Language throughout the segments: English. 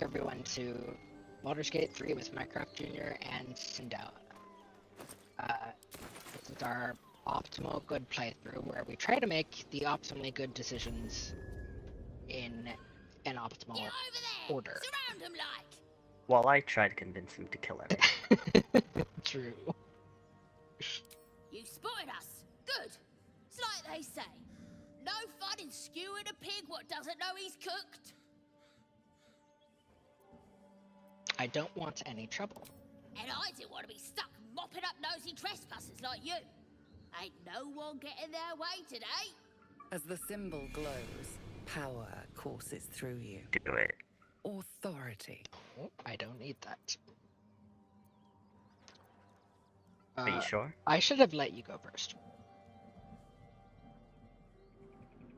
everyone to Baldur's Gate 3 with Minecraft Jr. and Sindel. This is our optimal good playthrough where we try to make the optimally good decisions in an optimal order. Surround him like. While I try to convince him to kill everyone. True. You spotted us. Good. It's like they say. No fun in skewing a pig what doesn't know he's cooked. I don't want any trouble. And I didn't want to be stuck mopping up nosy trespassers like you. Ain't no one getting their way today. As the symbol glows, power courses through you. Do it. Authority. Oh, I don't need that. Are you sure? I should have let you go first.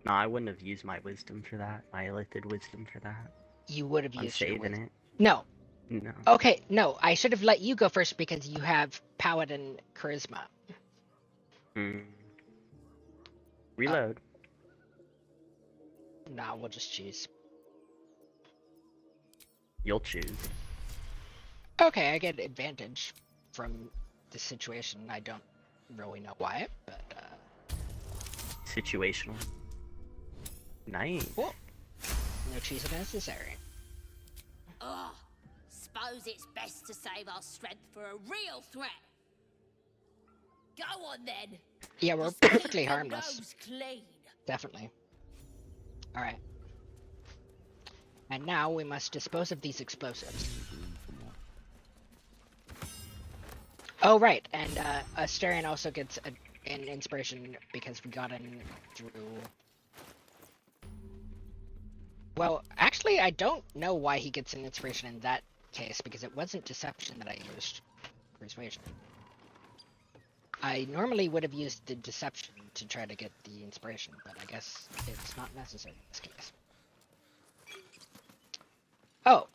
No, I wouldn't have used my wisdom for that. My illicit wisdom for that. You would have I'm used your saving wisdom. it. No. No. Okay, no. I should have let you go first because you have Paladin Charisma. Reload. Nah, we'll just choose. You'll choose. Okay, I get advantage from the situation. I don't really know why, but Situational. Nice. cool. No choosing necessary. Ugh. Suppose it's best to save our strength for a real threat. Go on then. Yeah, we're Just keep perfectly them harmless. roads clean. Definitely. Alright. And now we must dispose of these explosives. Oh, right, and Asterion also gets an inspiration because we got in through... Well, actually, I don't know why he gets an inspiration in that case, because it wasn't deception that I used. Persuasion. I normally would have used the deception to try to get the inspiration, but I guess it's not necessary in this case. Oh,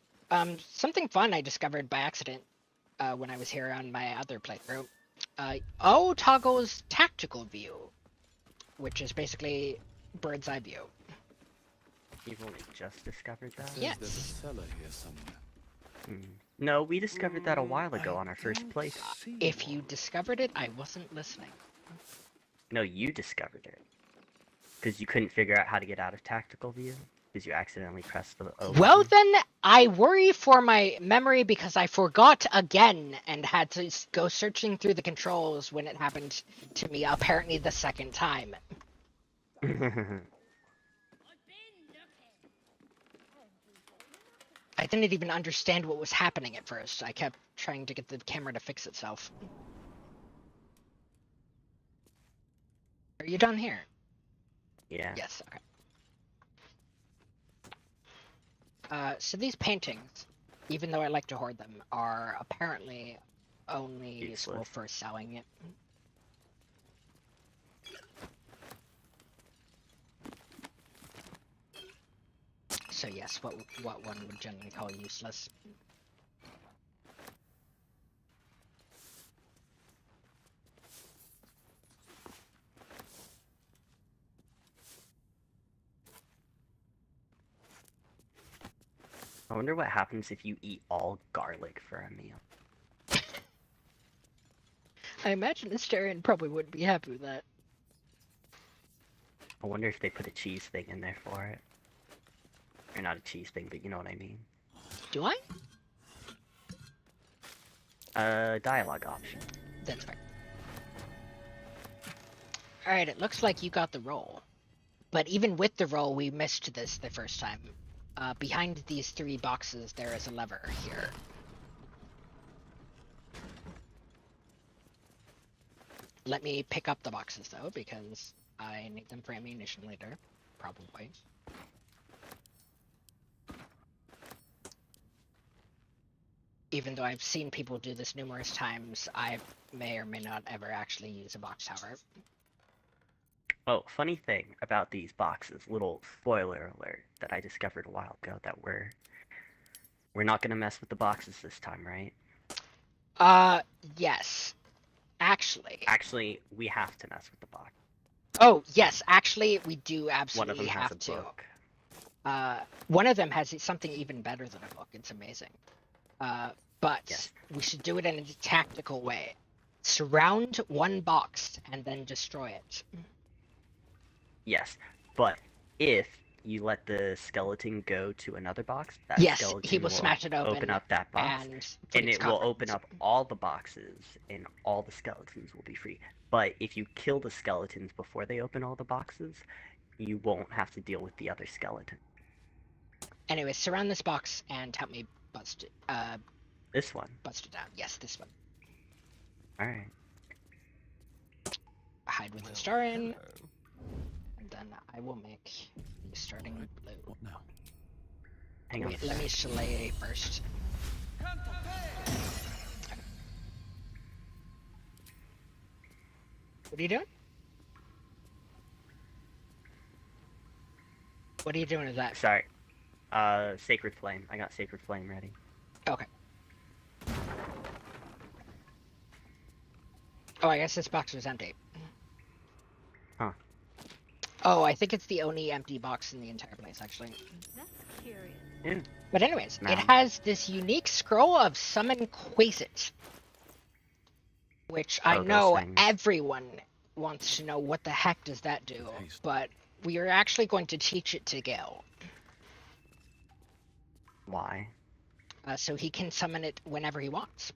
something fun I discovered by accident when I was here on my other playthrough. O toggles tactical view, which is basically bird's eye view. You've only just discovered that? Yes. There's a cellar here somewhere. No, we discovered that a while ago on our first playthrough. If you discovered it, I wasn't listening. No, you discovered it. Because you couldn't figure out how to get out of tactical view. Because you accidentally pressed the O Well button. then, I worry for my memory because I forgot again and had to go searching through the controls when it happened to me apparently the second time. I didn't even understand what was happening at first. I kept trying to get the camera to fix itself. Are you done here? Yeah. Yes, okay. So these paintings, even though I like to hoard them, are apparently only useful Useless. for selling it. So yes, what one would generally call useless. I wonder what happens if you eat all garlic for a meal. I imagine Asterion probably wouldn't be happy with that. I wonder if they put a cheese thing in there for it. Or not a cheese thing, but you know what I mean. Do I? Dialogue option. That's fine. Alright, it looks like you got the roll. But even with the roll, we missed this the first time. Behind these 3 boxes, there is a lever here. Let me pick up the boxes, though, because I need them for ammunition later. Probably. Even though I've seen people do this numerous times, I may or may not ever actually use a box tower. Oh, funny thing about these boxes, little spoiler alert that I discovered a while ago, that we're not gonna mess with the boxes this time, right? Yes. Actually. Actually, we have to mess with the box. Oh, yes, actually, we do One of absolutely them has have a to. book. One of them has something even better than a book. It's amazing. But Yes. we should do it in a tactical way. Surround one box and then destroy it. Yes, but if you let the skeleton go to another box, that Yes, skeleton he will smash it open up that box, and put and its it will coffers. open up all the boxes, and all the skeletons will be free. But if you kill the skeletons before they open all the boxes, you won't have to deal with the other skeleton. Anyway, surround this box and help me bust it. This one. Bust it down. Yes, this one. All right. Hide with Well, the star in, hello. and then I will make the starting Right. blue. What now? Hang on. Wait, let me Soleil first. What are you doing? What are you doing with that? Sorry. Sacred Flame. I got Sacred Flame ready. Okay. Oh, I guess this box was empty. Huh. Oh, I think it's the only empty box in the entire place, actually. That's curious. Yeah. But anyways, No. it has this unique scroll of Summon Quasit, which I Oh, those know things. everyone wants to know what the heck does that do, Haste. but we are actually going to teach it to Gale, Why? so he can summon it whenever he wants.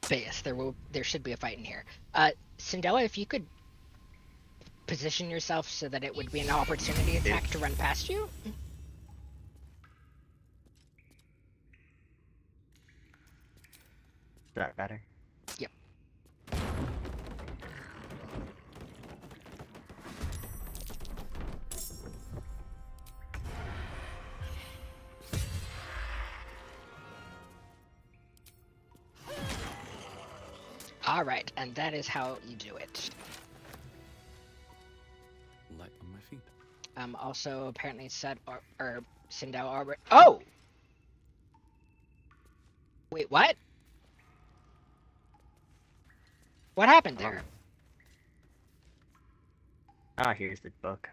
But yes, there should be a fight in here. Cinderella, if you could position yourself so that it would be an opportunity attack to run past you. Is that better? Yep. All right, and that is how you do it. Light on my feet. Also apparently said or Sindel already. Oh. Wait, what? What happened there? Ah, here's the book.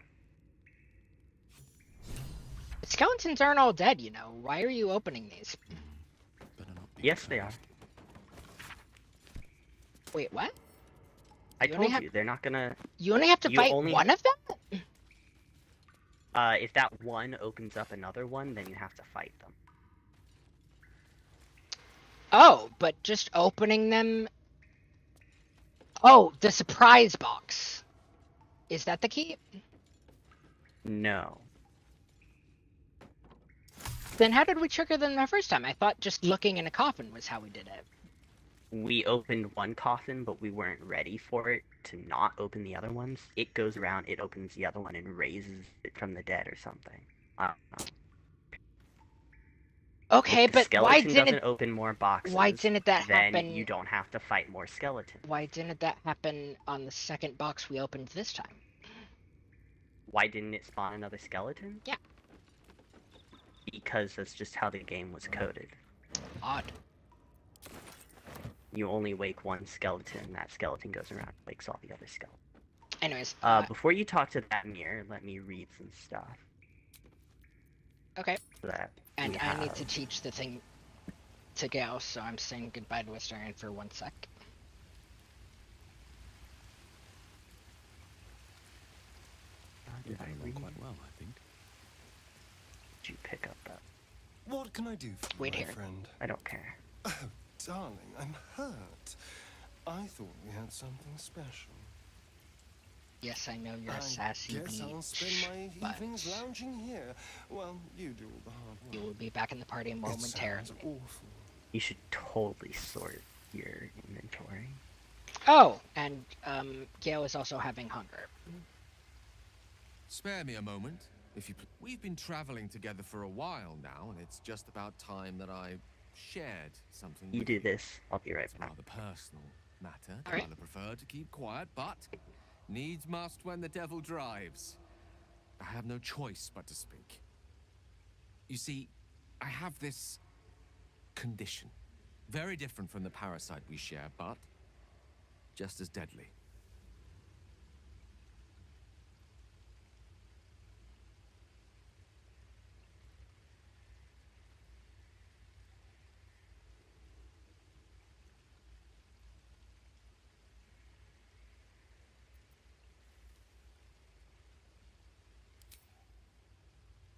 The skeletons aren't all dead, you know. Why are you opening these? Better not be. Yes, they are. Wait, what? I You only told have- you, they're not gonna... You only have to You fight only- one of them? If that one opens up another one, then you have to fight them. Oh, but just opening them. Oh, the surprise box. Is that the key? No. Then how did we trigger them the first time? I thought just looking in a coffin was how we did it. We opened one coffin, but we weren't ready for it to not open the other ones. It goes around, it opens the other one, and raises it from the dead or something. I don't know. Okay, If the but why skeleton didn't doesn't open more boxes, why didn't that then happen? you don't have to fight more skeletons. Why didn't that happen on the second box we opened this time? Why didn't it spawn another skeleton? Yeah. Because that's just how the game was coded. Odd. You only wake one skeleton, that skeleton goes around and wakes all the other skeletons. Anyways, Before you talk to that mirror, let me read some stuff. okay. So that And we I need have- to teach the thing to Gale, so I'm saying goodbye to Western for 1 sec. Did You're I doing read? quite well, I think. Did you pick up that? What can I do for you, Wait my here. friend? I don't care. Oh, darling, I'm hurt. I thought we had something special. Yes, I know you're a I sassy guess I'll spend beach, my but evenings lounging here. Well, you do all the hard work. you will be back in the party It momentarily. sounds awful. You should totally sort your inventory. Oh, and Gale is also having hunger. Spare me a moment, if you. We've been traveling together for a while now, and it's just about time that I shared something. You with do this, I'll be right It's a back. rather personal matter. All right. I'd prefer to keep quiet, but needs must when the devil drives. I have no choice but to speak. You see, I have this condition, very different from the parasite we share, but just as deadly.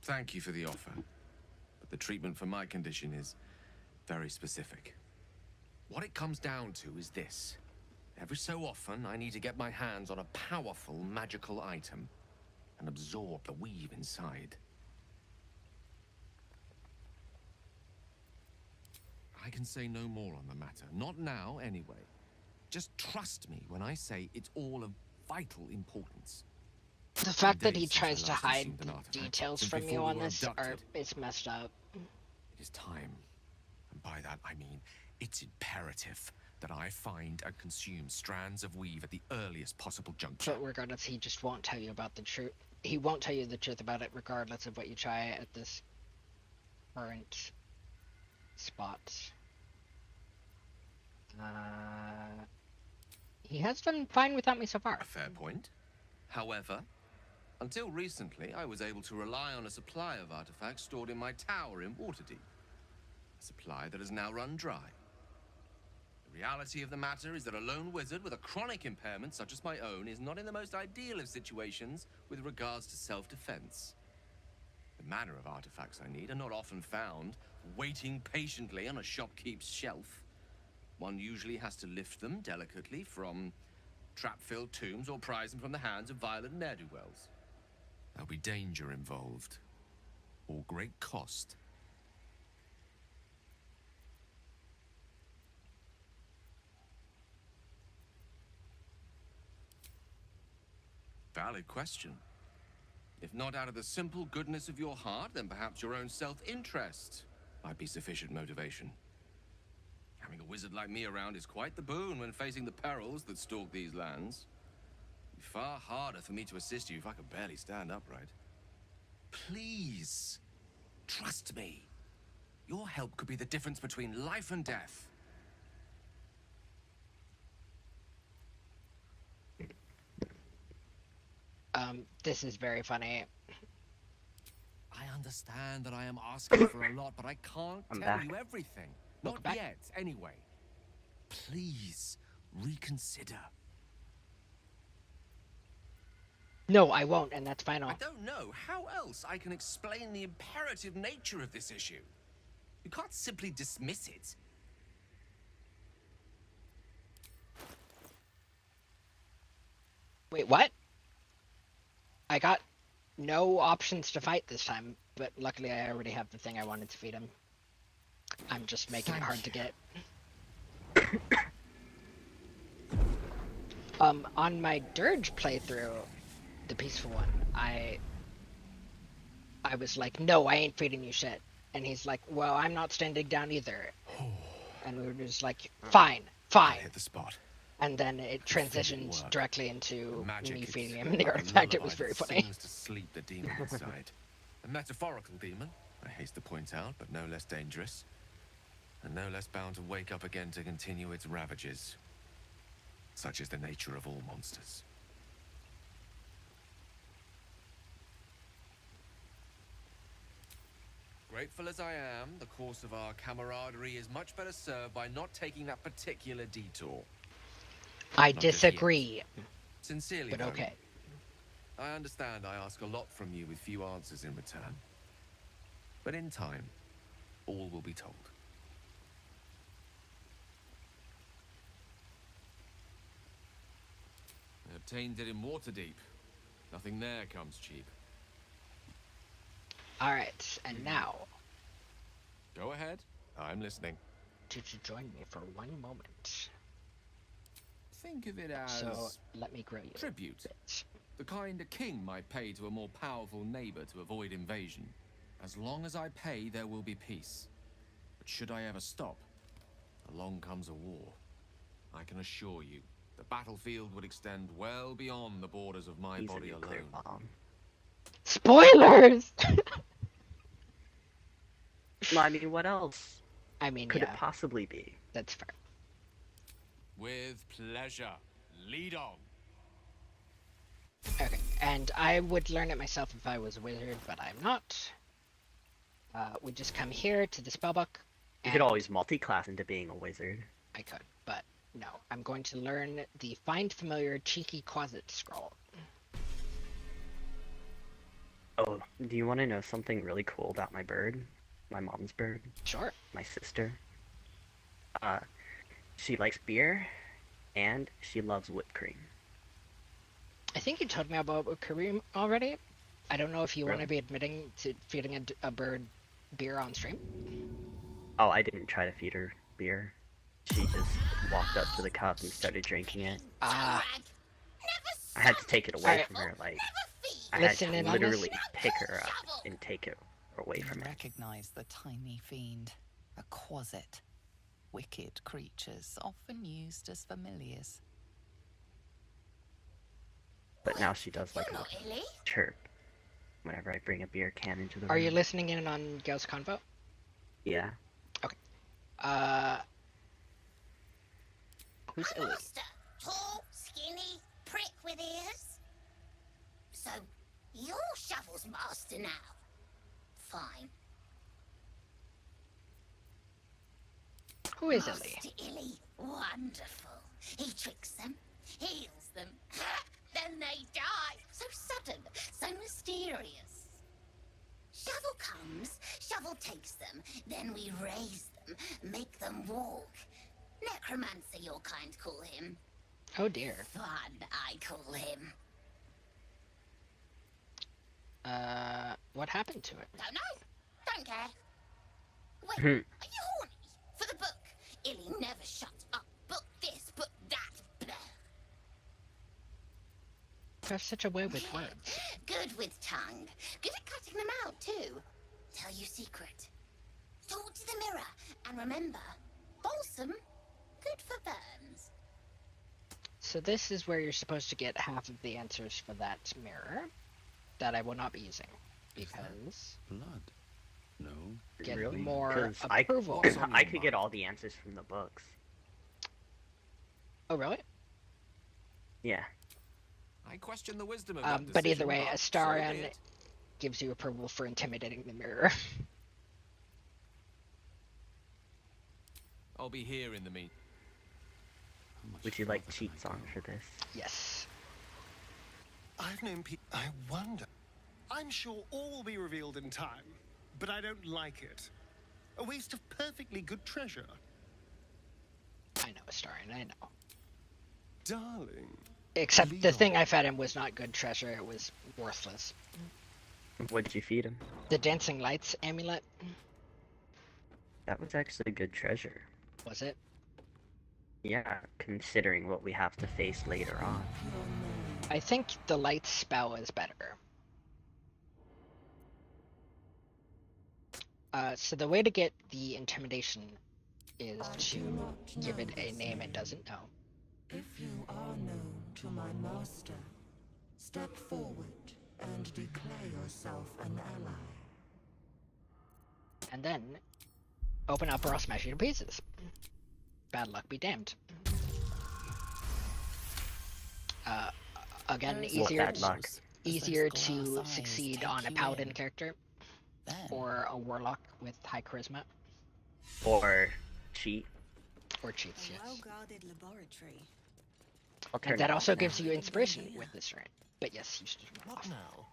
Thank you for the offer, but the treatment for my condition is very specific. What it comes down to is this. Every so often, I need to get my hands on a powerful magical item and absorb the weave inside. I can say no more on the matter. Not now, anyway. Just trust me when I say it's all of vital importance. The fact that he Days since I tries to last hide received an artifact, details since from you before we on were this abducted. is messed up. It is time. And by that, I mean it's imperative that I find and consume strands of weave at the earliest possible juncture. But regardless, he just won't tell you about the truth. He won't tell you the truth about it regardless of what you try at this current spot. He has done fine without me so far. A fair point. However, until recently, I was able to rely on a supply of artifacts stored in my tower in Waterdeep. A supply that has now run dry. The reality of the matter is that a lone wizard with a chronic impairment such as my own is not in the most ideal of situations with regards to self-defense. The manner of artifacts I need are not often found waiting patiently on a shopkeep's shelf. One usually has to lift them delicately from trap-filled tombs or prise them from the hands of violent ne'er-do-wells. There'll be danger involved, or great cost. Valid question. If not out of the simple goodness of your heart, then perhaps your own self-interest might be sufficient motivation. Having a wizard like me around is quite the boon when facing the perils that stalk these lands. It'd be far harder for me to assist you if I could barely stand upright. Please, trust me. Your help could be the difference between life and death. This is very funny. I understand that I am asking for a lot, but I can't I'm tell back. you everything. Welcome Not back. yet, anyway. Please, reconsider. No, I won't, and that's final. I don't know how else I can explain the imperative nature of this issue. You can't simply dismiss it. Wait, what? I got no options to fight this time, but luckily I already have the thing I wanted to feed him. I'm just making it hard to get. On my Dirge playthrough, the peaceful one, I was like, no, I ain't feeding you shit. And he's like, well, I'm not standing down either. And we were just like, fine, fine. Hit the spot. And then it transitioned work. directly into Magic me is feeding him the like a artifact. It was lullaby very that funny. sings to sleep the demon inside. A metaphorical demon, I haste to point out, but no less dangerous. And no less bound to wake up again to continue its ravages. Such is the nature of all monsters. Grateful as I am, the course of our camaraderie is much better served by not taking that particular detour. I Not just disagree, Sincerely, but though, okay. I understand I ask a lot from you with few answers in return. But in time, all will be told. I obtained it in Waterdeep. Nothing there comes cheap. Alright, and now, Go ahead. I'm listening. to join me for one moment. Think of it as So, let me grow you a tribute. bit. The kind a king might pay to a more powerful neighbor to avoid invasion. As long as I pay, there will be peace. But should I ever stop, along comes a war. I can assure you, the battlefield would extend well beyond the borders of my He's a body nuclear alone. bomb. Spoilers! Well, I mean, what else I mean, could yeah, it possibly be? that's fair. With pleasure. Lead on. Okay, and I would learn it myself if I was a wizard, but I'm not. We just come here to the spellbook. You could always multi-class into being a wizard. I could, but no. I'm going to learn the Find Familiar Cheeky Closet Scroll. Oh, do you want to know something really cool about my bird? My mom's bird? Sure. My sister? She likes beer, and she loves whipped cream. I think you told me about Kareem already. I don't know if you want to Really? be admitting to feeding a bird beer on stream. Oh, I didn't try to feed her beer. She just walked up to the cup and started drinking it. Ah. I had to take it away Alright. from her, like, I Listen had in to on this. literally pick her up and take it away from You her. recognize the tiny fiend, a quasit. Wicked creatures, often used as familiars. But now she does like You're a not Illy. chirp whenever I bring a beer can into the Are room. you listening in on Gauss Convo? Yeah. Who's Illy? Master, tall, skinny, prick with ears. So, you're Shovel's master now. Fine. Who is Illy? Master Illy, wonderful. He tricks them, heals them, then they die. So sudden, so mysterious. Shovel comes, Shovel takes them, then we raise them, make them walk. Necromancer, your kind call him. Oh dear. Fun, I call him. What happened to it? Don't know. Don't care. Wait, Hmm. are you horny? For the book. Illy never shuts up. Book this, book that. Blah. You have such a way with words. Good with tongue. Good at cutting them out, too. Tell you secret. Talk to the mirror. And remember, balsam, good for burns. So this is where you're supposed to get half of the answers for that mirror that I will not be using because Blood. No. get Really? more 'Cause approval. I could get all the answers from the books. Oh really? Yeah. I question the wisdom of that But either decision, way, but a star so be and it. gives you approval for intimidating the mirror. I'll be here in the mean. Would you like cheat songs for this? Yes. I've known people. I wonder. I'm sure all will be revealed in time, but I don't like it. A waste of perfectly good treasure. I know, Astarion, I know. Darling. Except Lead the on. thing I fed him was not good treasure, it was worthless. What'd you feed him? The Dancing Lights amulet, That was actually good treasure. was it? Yeah, considering what we have to face later on. I think the light spell is better. So the way to get the intimidation is to give it a name it doesn't know. If you are known to my master, step forward and declare yourself an ally. And then open up or I'll smash you to pieces. Bad luck be damned. Again, There is easier bad luck? as easier those to glass eyes succeed take on a you paladin in. character Then, or a warlock with high charisma Or cheat. or cheats. A Yes. well-guarded laboratory. I'll turn And that it also off gives now. you inspiration with this run. But yes, you should turn it What off. now?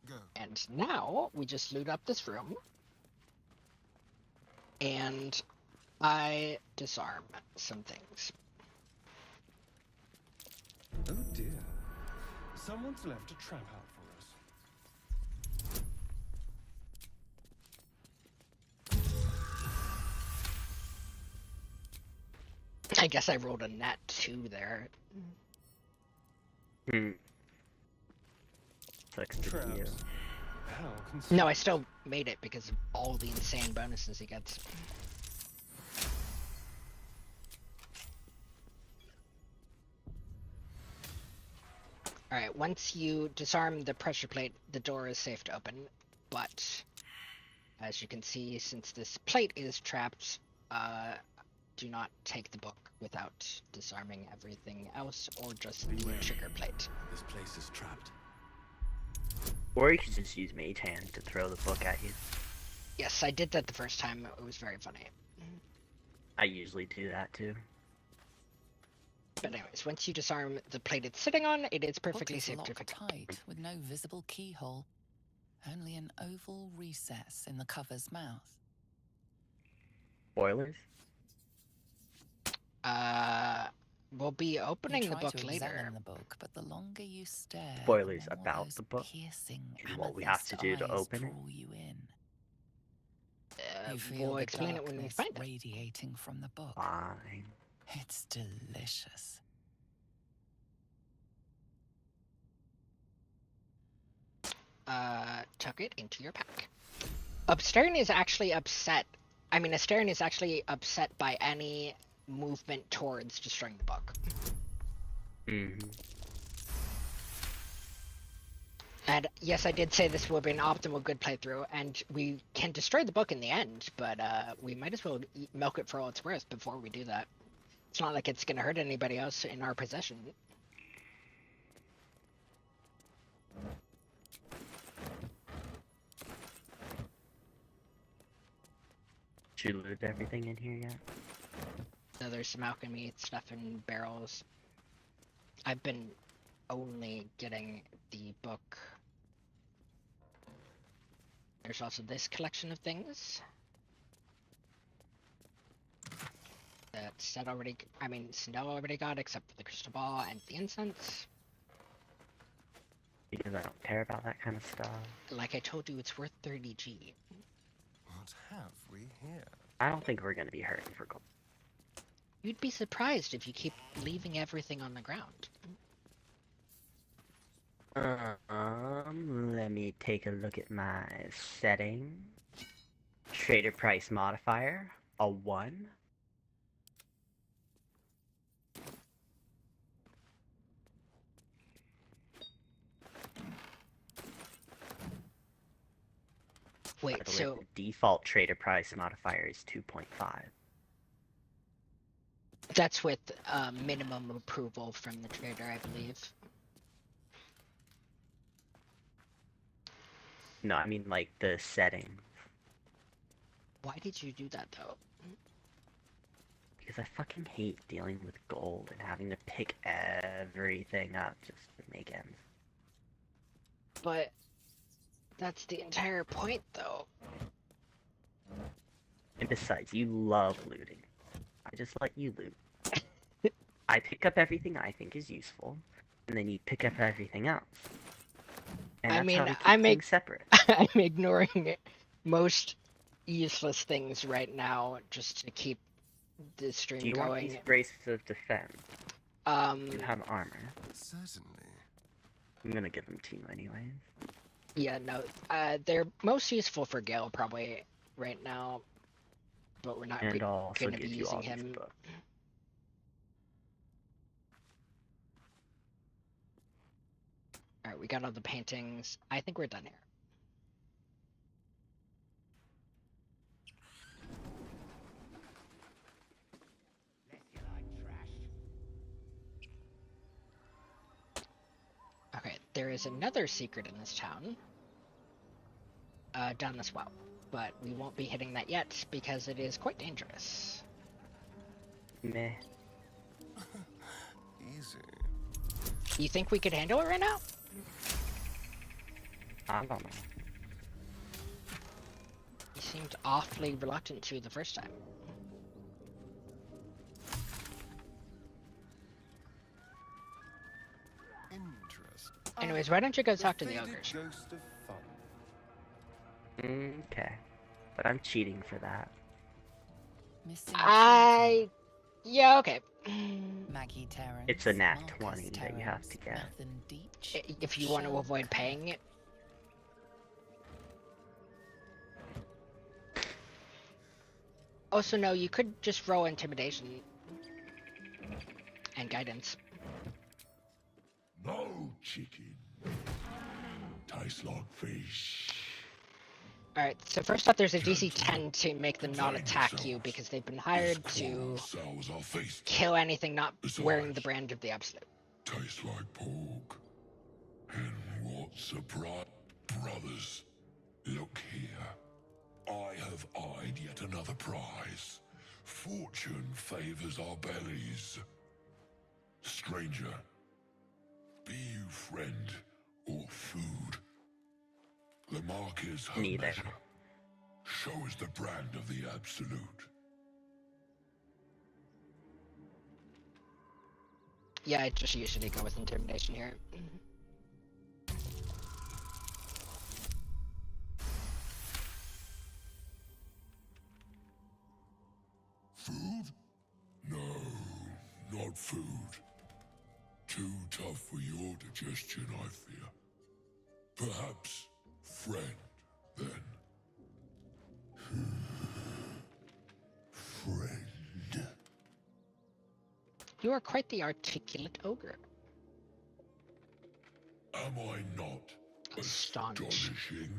Go. And now we just loot up this room. And I disarm some things. Oh dear. Someone's left a trap out for us. I guess I rolled a nat 2 there. Hmm. Sucks to be you. Traps. How can No, I still made it because of all the insane bonuses he gets. Alright, once you disarm the pressure plate, the door is safe to open, but as you can see, since this plate is trapped, do not take the book without disarming everything else or just the trigger plate. This place is trapped. Or you could just use Mage Hand to throw the book at you. Yes, I did that the first time. It was very funny. I usually do that too. But anyways, once you disarm the plate it's sitting on, it is perfectly Book is safe to locked fix. tight with no visible keyhole. Only an oval recess in the cover's mouth. Spoilers? We'll be opening You the try book to later. examine the book, but the longer you stare, Spoilers the more about those the book piercing and what we have to do to amethyst eyes open it. draw you in. You feel We'll the explain it when we darkness find it. radiating from the book. Fine. It's delicious. Tuck it into your pack. Astern is actually upset. I mean, Astern is actually upset by any movement towards destroying the book. Mm-hmm. And yes, I did say this will be an optimal good playthrough, and we can destroy the book in the end, but we might as well milk it for all it's worth before we do that. It's not like it's going to hurt anybody else in our possession. Did you loot everything in here yet? So there's some alchemy stuff in barrels. I've been only getting the book. There's also this collection of things that Snow already got, except for the crystal ball and the incense. Because I don't care about that kind of stuff. Like I told you, it's worth 30G. What have we here? I don't think we're gonna be hurting for gold. You'd be surprised if you keep leaving everything on the ground. Let me take a look at my setting. Trader price modifier, a 1. By Wait, the way, so the default trader price modifier is 2.5. that's with minimum approval from the trader, I believe. No, I mean like the setting. Why did you do that though? Because I fucking hate dealing with gold and having to pick everything up just to make ends. But that's the entire point though. And besides, you love looting. I just let you loot. I pick up everything I think is useful, and then you pick up everything else. And I that's mean, how we keep I'm things separate. I'm ignoring most useless things right now just to keep the stream Do you want these going. braces of defense? You have armor. Certainly. I'm gonna give them to you anyways. Yeah, no, they're most useful for Gale probably right now, but we're not And I'll also going to be give you all using these him. books. Alright, we got all the paintings. I think we're done here. Okay, there is another secret in this town. Down this well. But we won't be hitting that yet because it is quite dangerous. Meh. Easy. You think we could handle it right now? I don't know. You seemed awfully reluctant to the first time. Interesting. Anyways, why don't you go talk to the ogres? Ghost of fun. Okay. But I'm cheating for that. Missing Yeah, okay. Maggie Terrence, It's a nat Marcus 20 that you have to Terrence, get. Nathan Deach, If you want to Shell avoid paying it. Also, no, you could just roll intimidation and guidance. No chicken. Taste like fish. Alright, so first off, there's a DC 10 to make them not attack you because they've been hired to kill anything not wearing the brand of the Absolute. Tastes like pork. And what surprise, brothers. Look here. I have eyed yet another prize. Fortune favors our bellies. Stranger, be you friend or food. The mark is her Neither. measure. Show us the brand of the Absolute. Yeah, I just usually go with intimidation here. Food? No, not food. Too tough for your digestion, I fear. Perhaps friend, then. Friend. You are quite the articulate ogre. Am I not astonishing?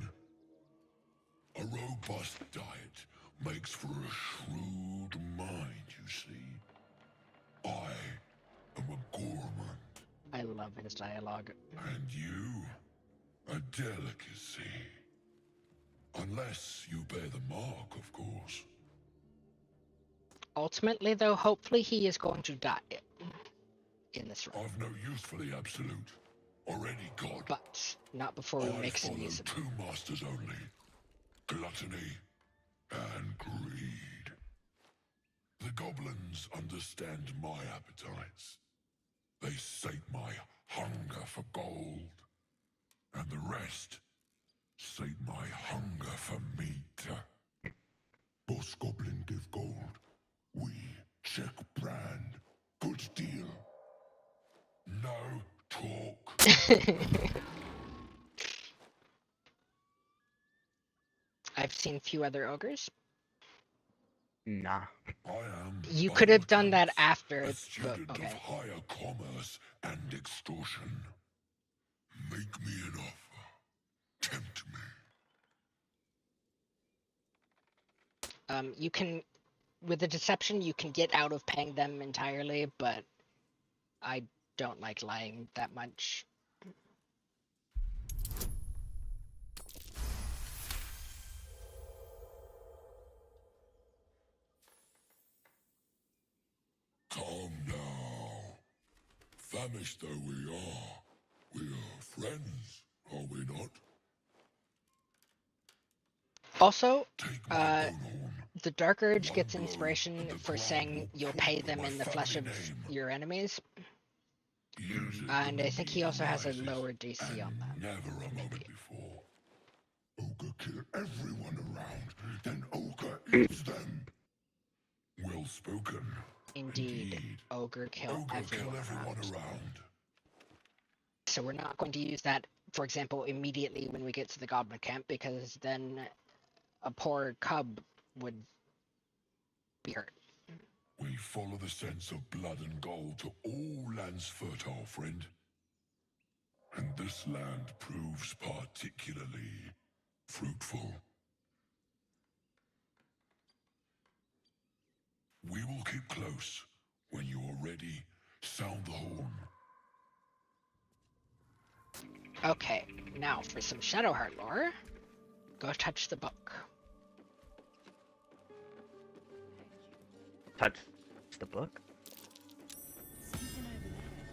A robust diet makes for a shrewd mind, you see. I am a gourmand. I love his dialogue. And you, a delicacy. Unless you bear the mark, of course. Ultimately, though, hopefully he is going to die in this run. I've no use for the Absolute, or any god. But not before we make some use of it. Two masters only. Gluttony and greed. The goblins understand my appetites. They sate my hunger for gold. And the rest sate my hunger for meat. Boss Goblin give gold. We check brand. Good deal. No talk. I've seen few other ogres. Nah. I am. You could have done that after, A but student okay. of higher commerce and extortion. Make me an offer. Tempt me. You can, with the deception, you can get out of paying them entirely, but I don't like lying that much. Come now. Famished though we are friends, are we not? Also, Take my bone horn. the Dark Urge One gets blow, inspiration and the for ground saying will you'll fall pay to them my in the flesh of family name. your enemies. Use it And when I think the he need also has a arises, lower DC and on that. Never a moment before. Ogre kill everyone around, then Ogre eats them. Well spoken. Indeed, Ogre kill Ogre kill everyone everyone around. around. So we're not going to use that, for example, immediately when we get to the Goblin Camp, because then a poor cub would be hurt. We follow the sense of blood and gold to all lands fertile, friend. And this land proves particularly fruitful. We will keep close. When you are ready, sound the horn. Okay, now for some Shadowheart lore, go touch the book. Touch the book? Something over there.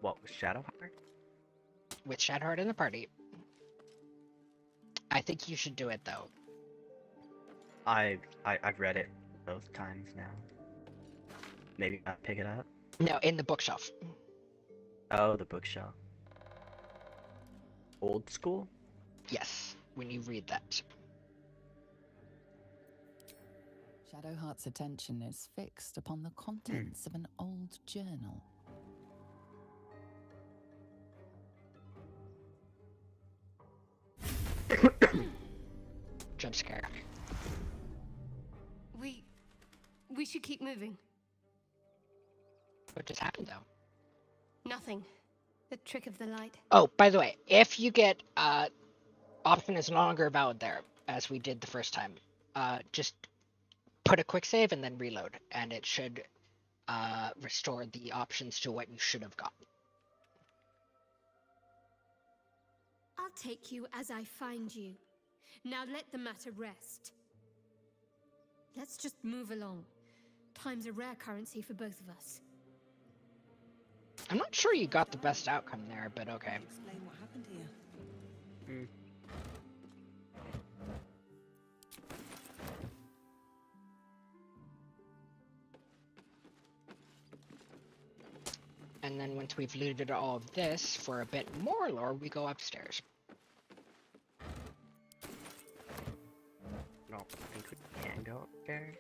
What was Shadowheart? With Shadowheart in the party. I think you should do it though. I've read it both times now. Maybe I'll pick it up. No, in the bookshelf. Oh, the bookshelf. Old school? Yes, when you read that. Shadowheart's attention is fixed upon the contents of an old journal. Jump scare. We should keep moving. What just happened though? Nothing. The trick of the light. Oh, by the way, if you get option is no longer valid there, as we did the first time, just put a quick save and then reload, and it should restore the options to what you should have gotten. I'll take you as I find you. Now let the matter rest. Let's just move along. Time's a rare currency for both of us. I'm not sure you got the best outcome there, but okay. Explain what happened here. And then once we've looted all of this for a bit more lore, we go upstairs. No, I think we can go upstairs.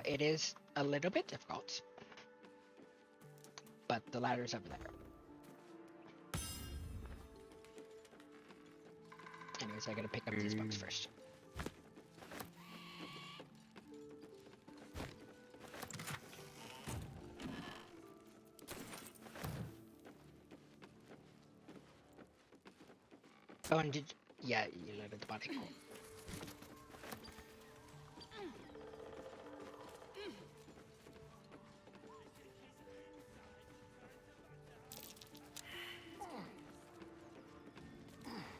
It is a little bit difficult, but the ladder's over there. Anyways, I gotta pick up these books first. Oh, and yeah, you loaded the body. Cool.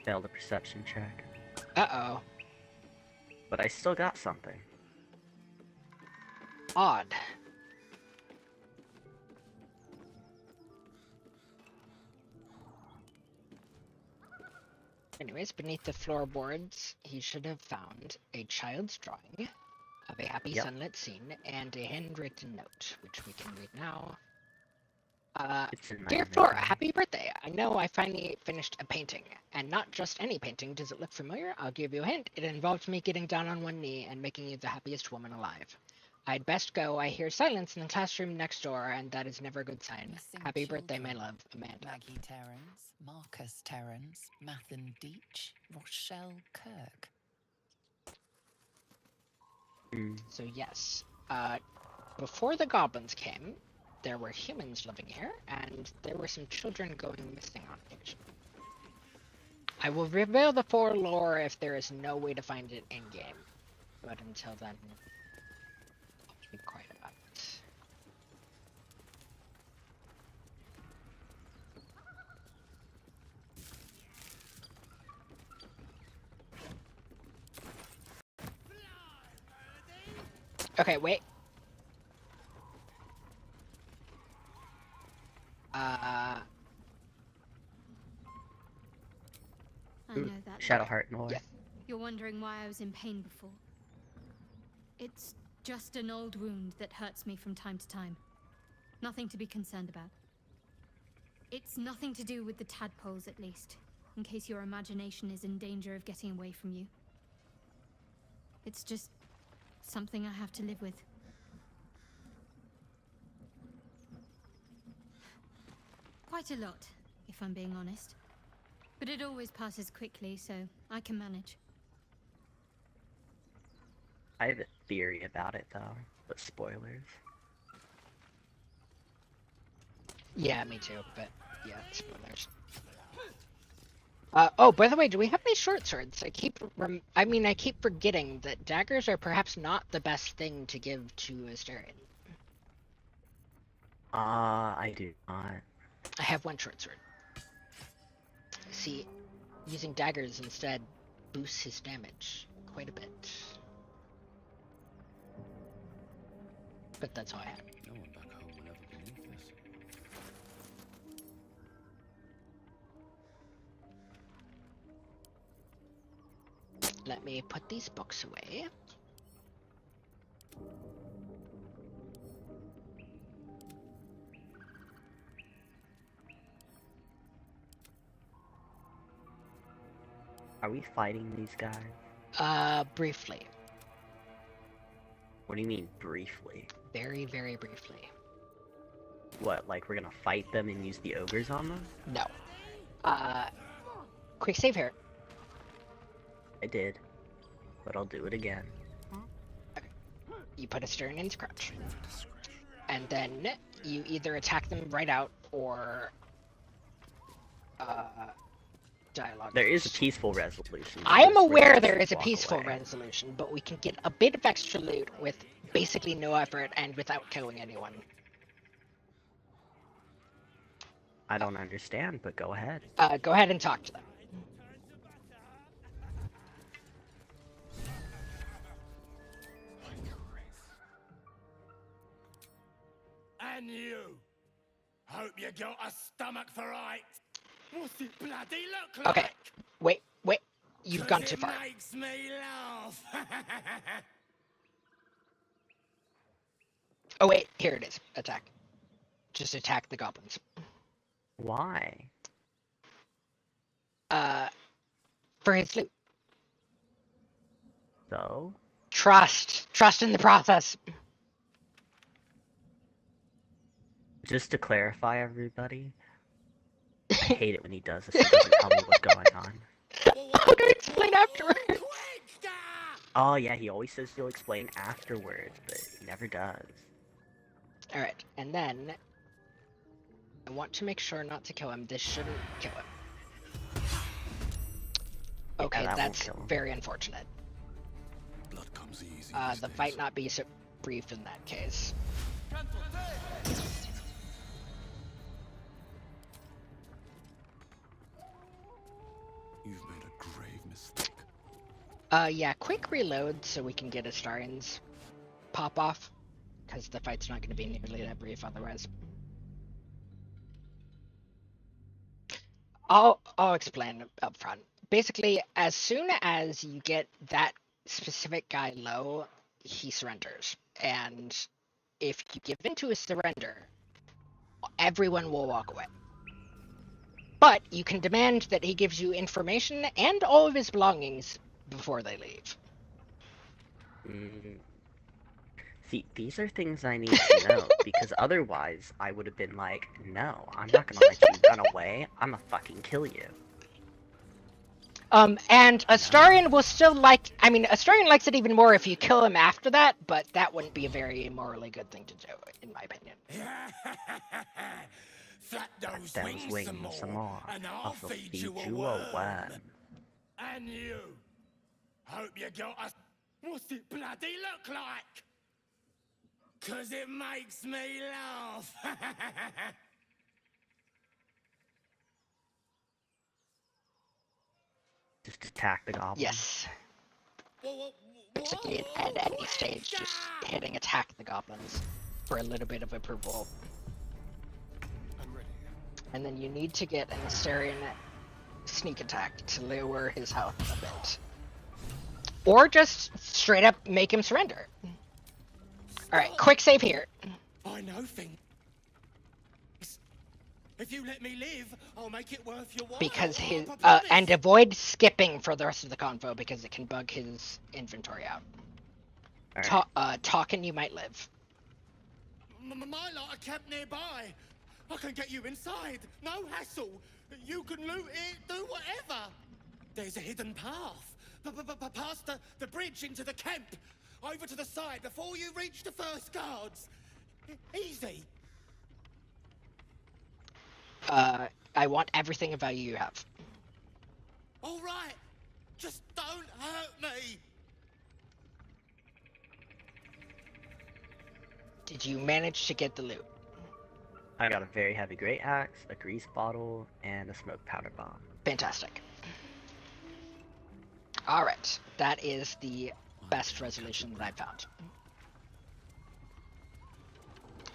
Failed a perception check. Uh-oh. But I still got something. Odd. Anyways, beneath the floorboards, he should have found a child's drawing of a happy sunlit scene and a handwritten note, which we can read now. Dear Flora, happy birthday! I know I finally finished a painting, and not just any painting. Does it look familiar? I'll give you a hint. It involved me getting down on one knee and making you the happiest woman alive. I'd best go. I hear silence in the classroom next door, and that is never a good sign. Missing Happy children. birthday, my love, Amanda. Maggie Terrance, Marcus Terrance, Mathen Deach, Rochelle Kirk. So yes, before the goblins came, there were humans living here, and there were some children going missing on occasion. I will reveal the full lore if there is no way to find it in-game, but until then, I'll keep quiet about it. Okay, wait. I know that. Shadowheart Noise. Yeah. You're wondering why I was in pain before. It's just an old wound that hurts me from time to time. Nothing to be concerned about. It's nothing to do with the tadpoles, at least, in case your imagination is in danger of getting away from you. It's just something I have to live with. Quite a lot, if I'm being honest. But it always passes quickly, so I can manage. I have a theory about it, though, but spoilers. Yeah, me too, but yeah, spoilers. Oh, by the way, do we have any short swords? I keep forgetting that daggers are perhaps not the best thing to give to Asterion. I do not. I have one short sword. See, using daggers instead boosts his damage quite a bit. But that's all I have. No one back home will ever believe this. Let me put these books away. Are we fighting these guys? Briefly. What do you mean, briefly? Very, very briefly. What, like we're gonna fight them and use the ogres on them? No. Quick save here. I did. But I'll do it again. You put a stern in scratch. and then you either attack them right out or dialogue. There is a peaceful resolution. I am Where aware you there just is a walk peaceful away. resolution, but we can get a bit of extra loot with basically no effort and without killing anyone. I don't understand, but go ahead. Go ahead and talk to them. And you. Hope you got a stomach for right. What's it bloody look like? Okay, wait. You've gone too far. It makes me laugh. Oh wait, here it is. Attack. Just attack the goblins. Why? For his loot. So? Trust in the process. Just to clarify, everybody, I hate it when he does this and doesn't tell me what's going on. I'm gonna explain afterwards. Oh yeah, he always says he'll explain afterwards, but he never does. Alright, and then I want to make sure not to kill him. This shouldn't kill him. Okay, that won't that's kill him. very unfortunate. Blood comes easy. The fight not be so brief in that case. You've made a grave mistake. Yeah, quick reload so we can get Astarian's pop off, because the fight's not going to be nearly that brief otherwise. I'll explain up front. Basically, as soon as you get that specific guy low, he surrenders. And if you give in to his surrender, everyone will walk away. But you can demand that he gives you information and all of his belongings before they leave. See, these are things I need to know, because otherwise I would have been like, no, I'm not gonna let you run away, I'm gonna fucking kill you. And Astarian will still Astarian likes it even more if you kill him after that, but that wouldn't be a very morally good thing to do, in my opinion. Flap those Those wings some more, and I'll feed you a worm. And you. Hope you got a... What's it bloody look like? 'Cause it makes me laugh. Just attack the goblin. Yes. Basically, at any stage, just hitting attack the goblins for a little bit of approval. I'm ready. And then you need to get an Astarian sneak attack to lower his health a bit. Or just straight up make him surrender. Alright, quick save here. I know things. If you let me live, I'll make it worth your while. Because his I promise. and avoid skipping for the rest of the convo because it can bug his inventory out. Alright. Talking, you might live. My lot are kept nearby. I can get you inside. No hassle. You can loot it, do whatever. There's a hidden path. Past the bridge into the camp. Over to the side before you reach the first guards. Easy. I want everything of value you have. All right. Just don't hurt me. Did you manage to get the loot? I got a very heavy great axe, a grease bottle, and a smoke powder bomb. Fantastic. Alright, that is the best resolution that I found.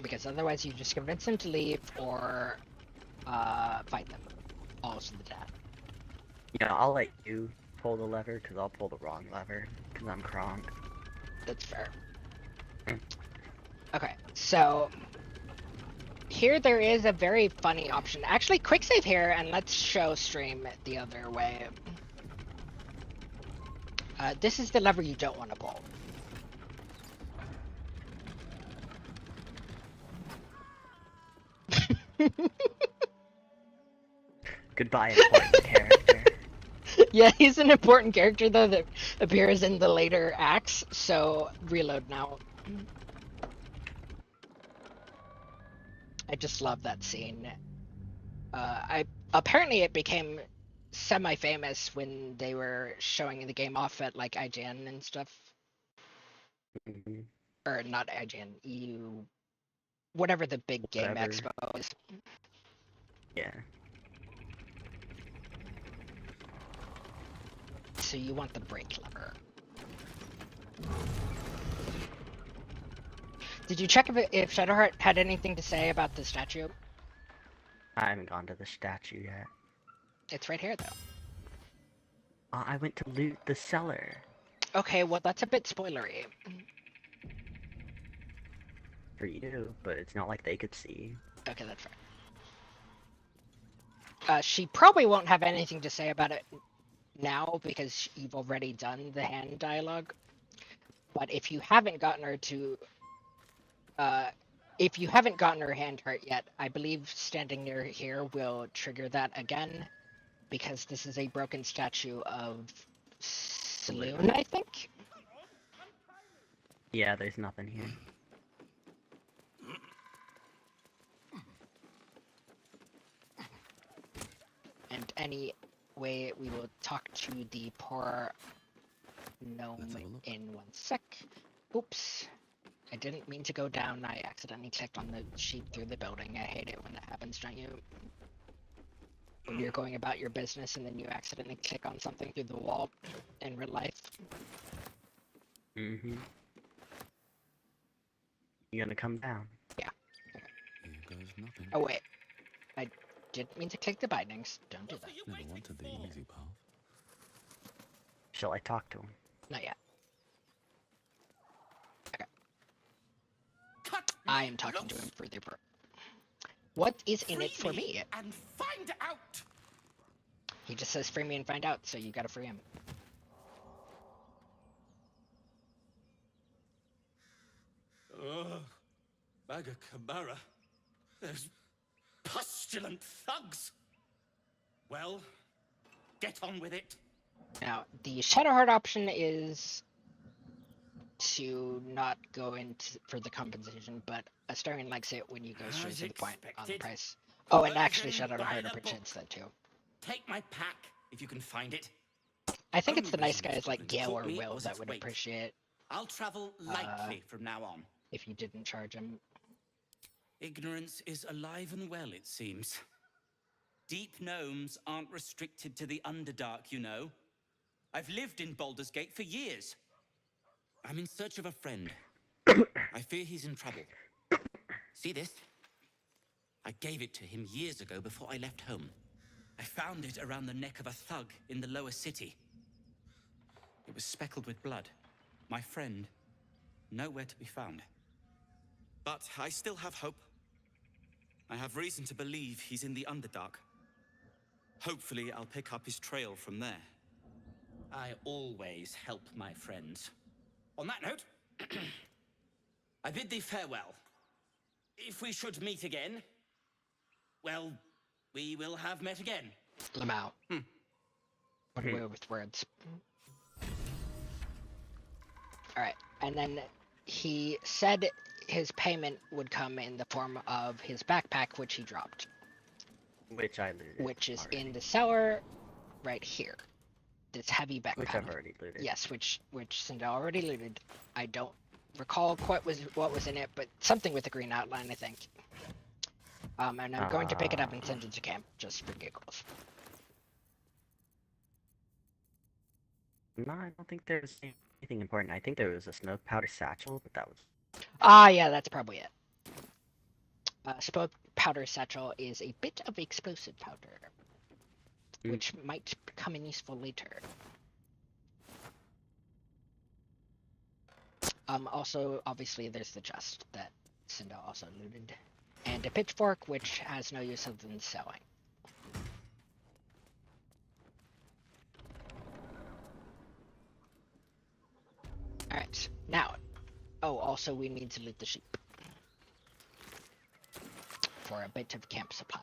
Because otherwise you just convince them to leave or fight them. All to the death. You know, I'll let you pull the lever, because I'll pull the wrong lever, because I'm Kronk. That's fair. Okay, so here there is a very funny option. Actually, quick save here, and let's show stream the other way. This is the lever you don't want to pull. Goodbye, important character. Yeah, he's an important character though that appears in the later acts, so reload now. I just love that scene. I apparently it became semi-famous when they were showing the game off at like IGN and stuff, Mhm. or not IGN, EU, whatever the big game Whatever. expo is. Yeah. So you want the brake lever. Did you check if Shadowheart had anything to say about the statue? I haven't gone to the statue yet. It's right here though. I went to loot the cellar. Okay, well that's a bit spoilery. For you, but it's not like they could see. Okay, that's fair. She probably won't have anything to say about it now because you've already done the hand dialogue. But if you haven't gotten her to, if you haven't gotten her hand hurt yet, I believe standing near here will trigger that again, because this is a broken statue of Saloon, I think. Yeah, there's nothing here. And anyway, we will talk to the poor gnome in 1 sec. Oops. I didn't mean to go down. I accidentally clicked on the sheet through the building. I hate it when that happens, don't you? When you're going about your business and then you accidentally click on something through the wall in real life. Mm-hmm. You gonna come down? Yeah. Here goes nothing. Oh wait. I didn't mean to click the bindings. Don't do that. Never wanted the easy path. Shall I talk to him? Not yet. Okay. Cut I am talking to him for the What is in it for me? and find out. He just says free me and find out, so you gotta free him. Ugh. Maga Kamara. Those pustulant thugs. Well, get on with it. Now, the Shadowheart option is to not go into for the compensation, but Astarion likes it when you go straight to the point on the price. Oh, and actually Shadowheart appreciates that too. Take my pack if you can find it. I think it's the nice Reasons guys like to Gale quote or me Will was that its would weight. appreciate I'll travel lightly from now on. if you didn't charge him. Ignorance is alive and well, it seems. Deep gnomes aren't restricted to the Underdark, you know. I've lived in Baldur's Gate for years. I'm in search of a friend. I fear he's in trouble. See this? I gave it to him years ago before I left home. I found it around the neck of a thug in the lower city. It was speckled with blood. My friend, nowhere to be found. But I still have hope. I have reason to believe he's in the Underdark. Hopefully, I'll pick up his trail from there. I always help my friends. On that note, I bid thee farewell. If we should meet again, well, we will have met again. Lamau. What a way with words. Alright, and then he said his payment would come in the form of his backpack, which he dropped. Which I looted. Which is already. in the cellar right here. This heavy backpack. Which I've already looted. Yes, which Cinda already looted. I don't recall quite what was in it, but something with a green outline, I think. And I'm going to pick it up and send it to camp, just for giggles. No, I don't think there's anything important. I think there was a smoke powder satchel, but that was... Ah, yeah, that's probably it. Smoke powder satchel is a bit of explosive powder, which might come in useful later. Also, obviously, there's the chest that Cinda also looted, and a pitchfork, which has no use other than sewing. Alright, now, oh, also we need to loot the sheep for a bit of camp supply.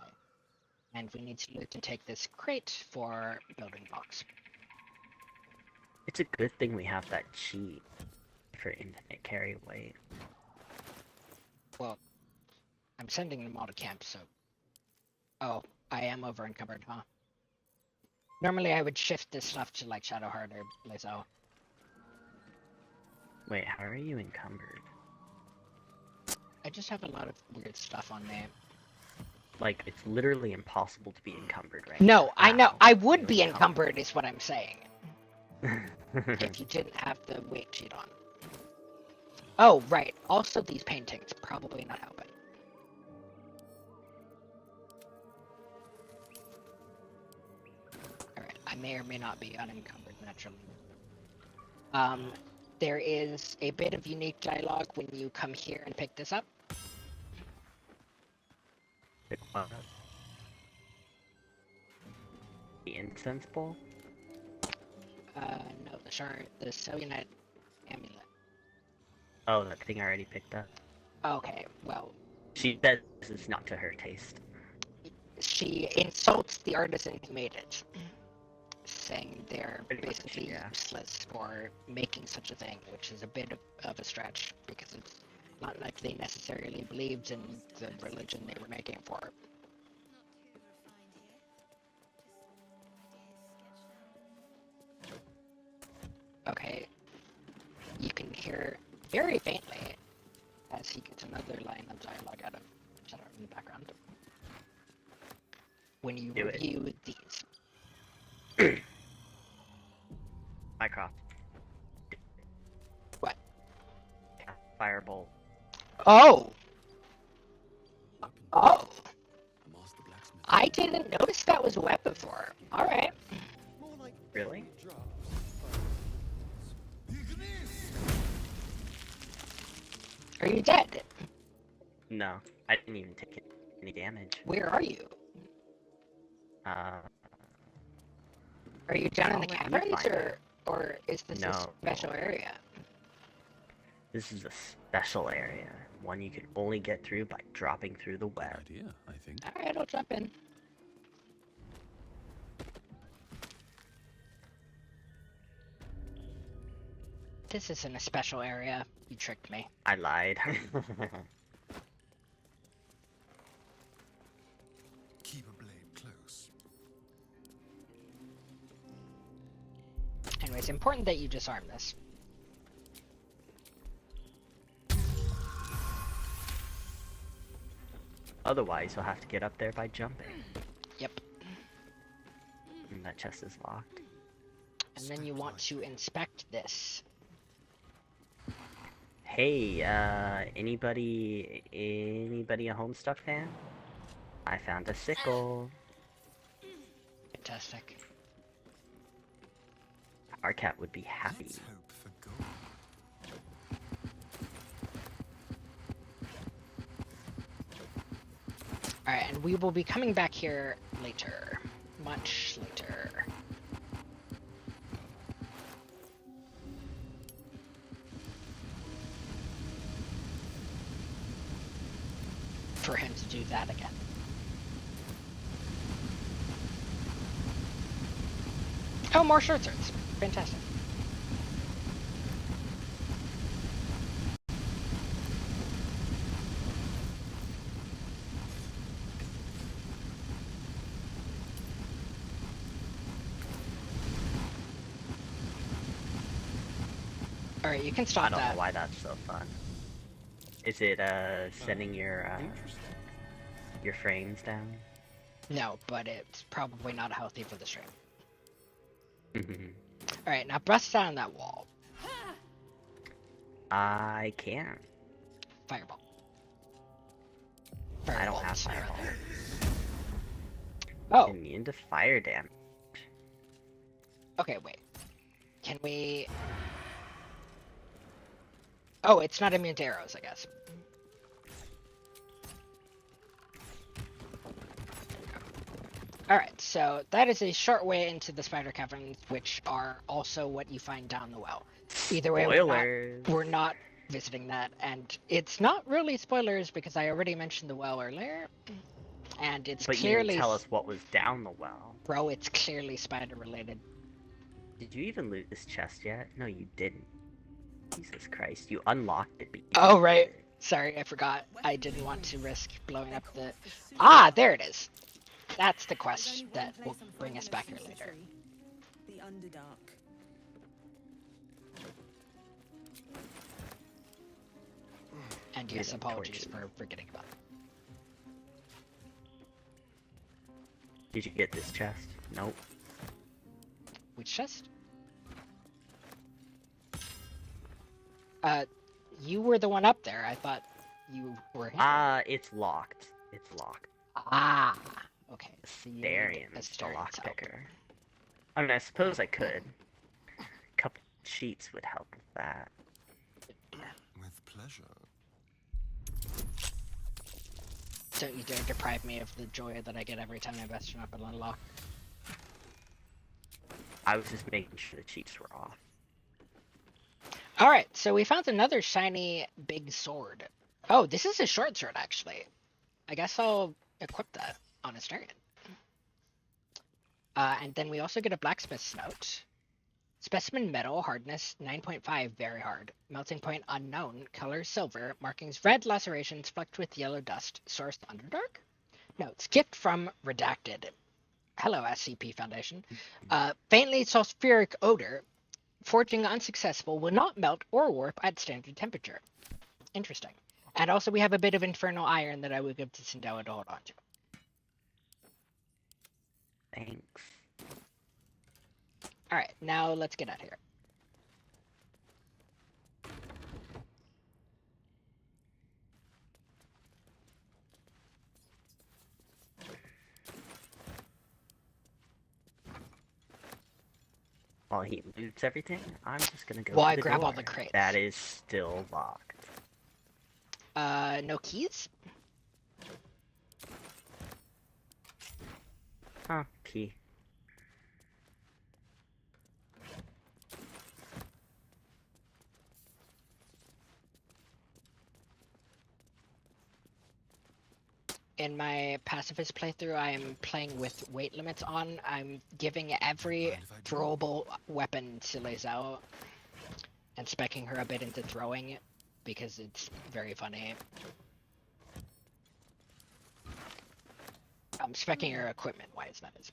And we need to loot and take this crate for building blocks. It's a good thing we have that cheat for infinite carry weight. Well, I'm sending them all to camp, so... Oh, I am over encumbered, huh? Normally I would shift this stuff to like Shadowheart or Lizzo. Wait, how are you encumbered? I just have a lot of weird stuff on me. Like, it's literally impossible to be encumbered right No, now. I know. I would You're be encumbered is what I'm saying. encumbered. If you didn't have the weight sheet on. Oh, right. Also, these paintings probably not helping. Alright, I may or may not be unencumbered naturally. There is a bit of unique dialogue when you come here and pick this up. Pick one up. The incense bowl? No, the shard, the Selionite amulet. Oh, that thing I already picked up. Okay, well, She says it's not to her taste. she insults the artisan who made it, saying they're Pretty much, basically yeah. useless for making such a thing, which is a bit of a stretch, because it's not like they necessarily believed in the religion they were making for. Okay, you can hear very faintly as he gets another line of dialogue out of Shadow in the background. When you review these. Mycroft. What? Yeah, firebolt. Oh! Oh! I didn't notice that was a weapon before. Alright. Really? Are you dead? No, I didn't even take any damage. Where are you? Are you down in the caverns, or is this a special area? This is a special area, one you can only get through by dropping through the web. Idea, I think. Alright, I'll jump in. This isn't a special area. You tricked me. I lied. Keep a blade close. Anyways, important that you disarm this. Otherwise, you'll have to get up there by jumping. Yep. And that chest is locked. And then you want to inspect this. Hey, anybody a Homestuck fan? I found a sickle. Fantastic. Our cat would be happy. Let's hope for gold. Alright, and we will be coming back here later. Much later. For him to do that again. Oh, more short swords. Fantastic. Alright, you can stop I don't that. know why that's so fun. Is it sending your frames down? No, but it's probably not healthy for the stream. Alright, now bust down that wall. I can't. Fireball. I don't have fireball. Oh. Immune to fire damage. Okay, wait. Can we... Oh, it's not immune to arrows, I guess. Alright, so that is a short way into the spider caverns, which are also what you find down the well. Either way, we're not visiting that, and it's not really spoilers because I already mentioned the well earlier, and it's But clearly... you didn't tell us what was down the well. Bro, it's clearly spider related. Did you even loot this chest yet? No, you didn't. Jesus Christ, you unlocked it, but you Oh, right. Sorry, I forgot. I didn't want to risk blowing up the... Ah, there it is. That's the quest that will bring us back here later. The Underdark. And yes, apologies for forgetting about it. Did you get this chest? Nope. Which chest? You were the one up there. I thought you were here. It's locked. It's locked. Ah, okay. Astarian's the lockpicker. I mean, I suppose I could. A couple cheats would help with that. With pleasure. Don't you dare deprive me of the joy that I get every time I bastion up and unlock. I was just making sure the cheats were off. Alright, so we found another shiny big sword. Oh, this is a short sword, actually. I guess I'll equip that on Astarian. And then we also get a blacksmith's note. Specimen metal, hardness 9.5, very hard. Melting point unknown, color silver, markings red, lacerations flecked with yellow dust. Source Underdark? Notes, gift from Redacted. Hello, SCP Foundation. Faintly sulfuric odor. Forging unsuccessful, will not melt or warp at standard temperature. Interesting. And also we have a bit of infernal iron that I will give to Sindawa to hold on to. Thanks. Alright, now let's get out of here. While he loots everything, I'm just gonna go Well, to I the grab door. all the crates. That is still locked. No keys? Huh, key. In my pacifist playthrough, I am playing with weight limits on. I'm giving every throwable weapon to Lazelle and specking her a bit into throwing it because it's very funny. I'm specking her equipment-wise, that is.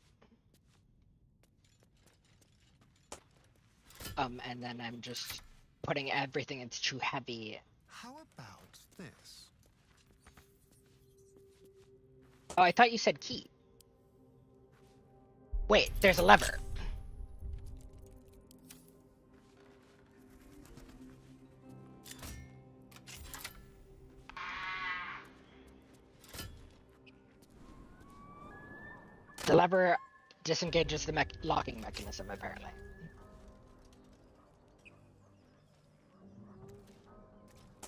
And then I'm just putting everything into too heavy. How about this? Oh, I thought you said key. Wait, there's a lever. The lever disengages the locking mechanism, apparently.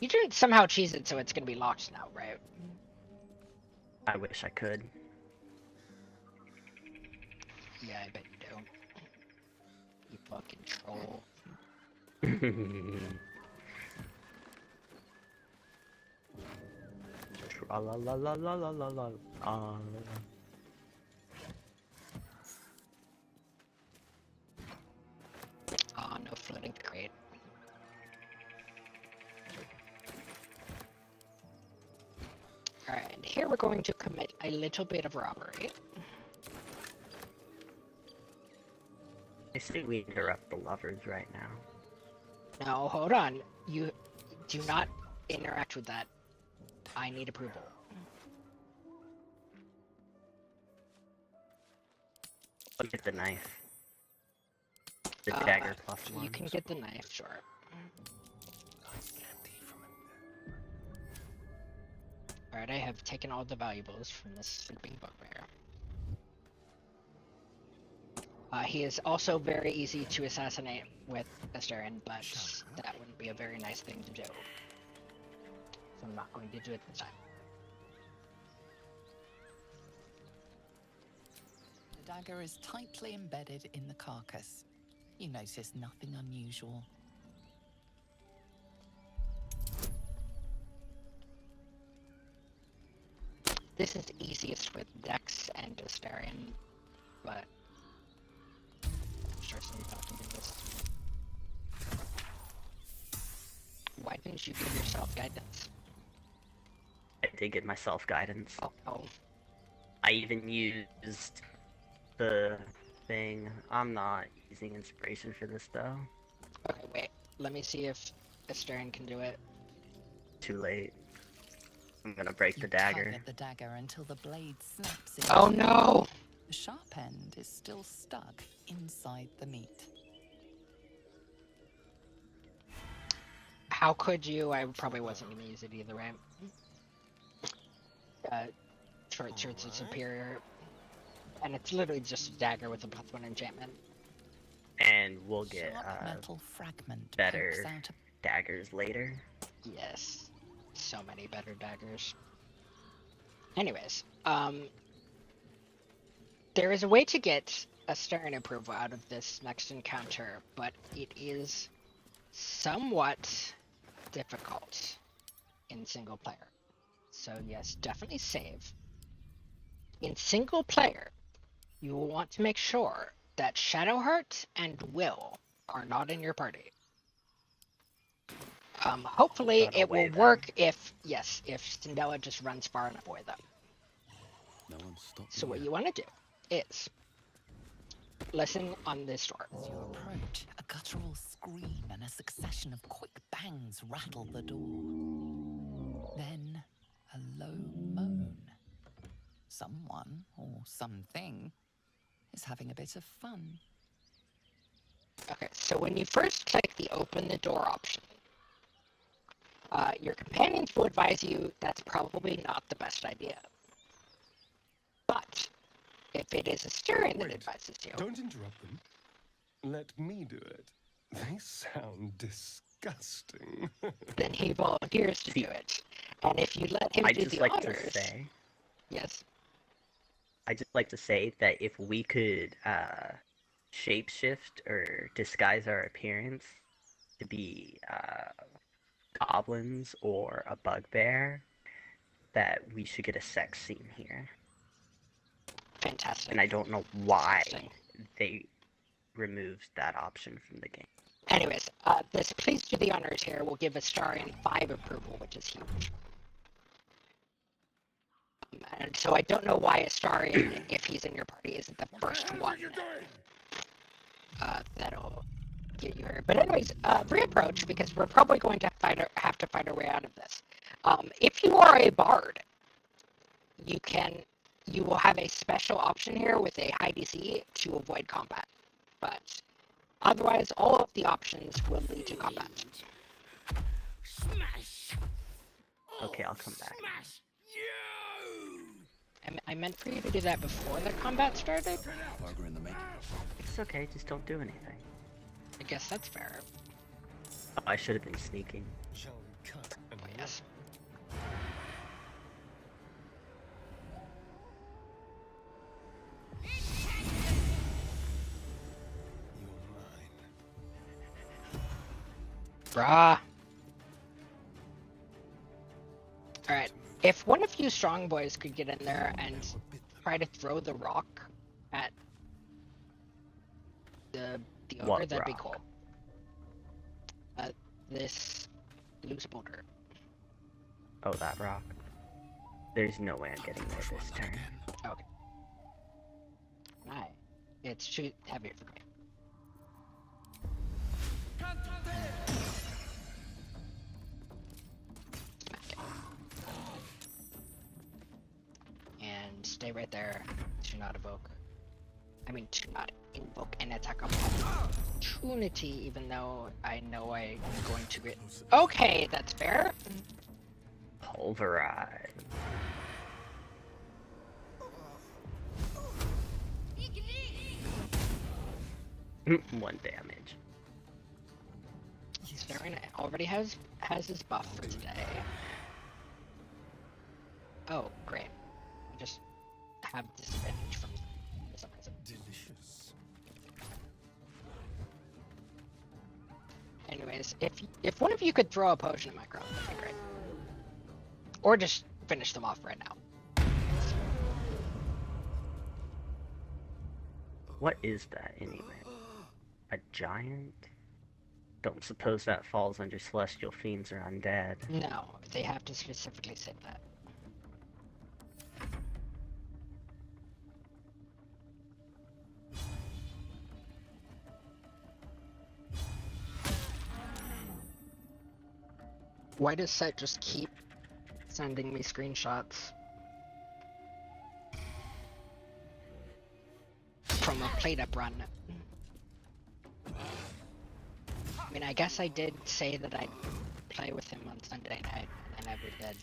You didn't somehow cheese it so it's gonna be locked now, right? I wish I could. Yeah, I bet you don't. You fucking troll. Tra la la la la la la la. Oh, no floating crate. Alright, here we're going to commit a little bit of robbery. I say we interrupt the lovers right now. No, hold on. You do not interact with that. I need approval. I'll get the knife. The dagger plus one. You can get the knife, sure. Alright, I have taken all the valuables from this sleeping bugbear. He is also very easy to assassinate with Astarian, but that wouldn't be a very nice thing to do. So I'm not going to do it this time. The dagger is tightly embedded in the carcass. You notice nothing unusual. This is easiest with Dex and Astarian, but I'm sure somebody else can do this. Why didn't you give yourself guidance? did get myself guidance. Oh. I even used the thing. I'm not using inspiration for this though. Okay, wait. Let me see if Astarion can do it. Too late. I'm gonna break the You dagger. tug at the dagger until the blade snaps in. Oh no! The sharp end is still stuck inside the meat. How could you? I probably wasn't gonna use it either, right? Short Swords is superior. And it's literally just a dagger with a +1 enchantment. And we'll get metal fragment better out of... daggers later. Yes. So many better daggers. Anyways, there is a way to get a Stern approval out of this next encounter, but it is somewhat difficult in single player. So yes, definitely save. In single player, you will want to make sure that Shadowheart and Will are not in your party. Hopefully it will work if Syndela just runs far enough away them. No one stopped So me what yet. you want to do is listen on this door. As you approach, a guttural scream and a succession of quick bangs rattle the door. Then a low moan. Someone, or something, is having a bit of fun. Okay, so when you first click the open the door option, your companions will advise you that's probably not the best idea. But if it is Astarion that advises you... Don't interrupt them. Let me do it. They sound disgusting. Then he volunteers to do it. And if you let him do the honors... Yes? I'd just like to say that if we could shapeshift or disguise our appearance to be goblins or a bugbear, that we should get a sex scene here. Fantastic. And I don't know why they removed that option from the game. Anyways, this please do the honors here will give Astarion 5 approval, which is huge. And so I don't know why Astarion, if he's in your party, isn't the first one that'll get you here. But anyways, reapproach, because we're probably going to have to fight our way out of this. If you are a bard, you will have a special option here with a high DC to avoid combat. But otherwise, all of the options will lead to combat. Smash! Okay, I'll come back. Smash you! I meant for you to do that before the combat started. Bugger in the making. It's okay, just don't do anything. I guess that's fair. Oh, I should have been sneaking. Shall we cut and yes. Brah. Alright, if one of you strong boys could get in there and try to throw the rock at the ogre, that'd be cool. This loose boulder. Oh, that rock. There's no way I'm getting there this turn. Okay. Aye. It's too heavy for me. And stay right there to not evoke. I mean, to not invoke an attack of opportunity, even though I know I'm going to get. Okay, that's fair. Pulverize. One damage. Astarion already has his buff for today. Oh, great. I just have disadvantage from some reason. Delicious. Anyways, if one of you could throw a potion at my crowd, that'd be great. Or just finish them off right now. What is that anyway? A giant? Don't suppose that falls under celestial fiends or undead. No, they have to specifically say that. Why does Set just keep sending me screenshots from a plate-up run? I mean, I guess I did say that I'd play with him on Sunday night, and I never did,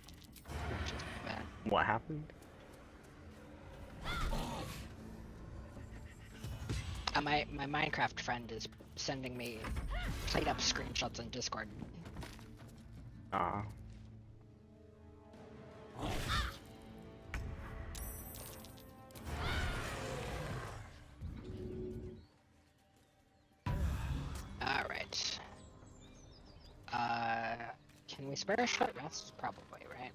which is bad. What happened? My Minecraft friend is sending me plate-up screenshots on Discord. Aw. Alright. Can we spare a short rest? Probably, right?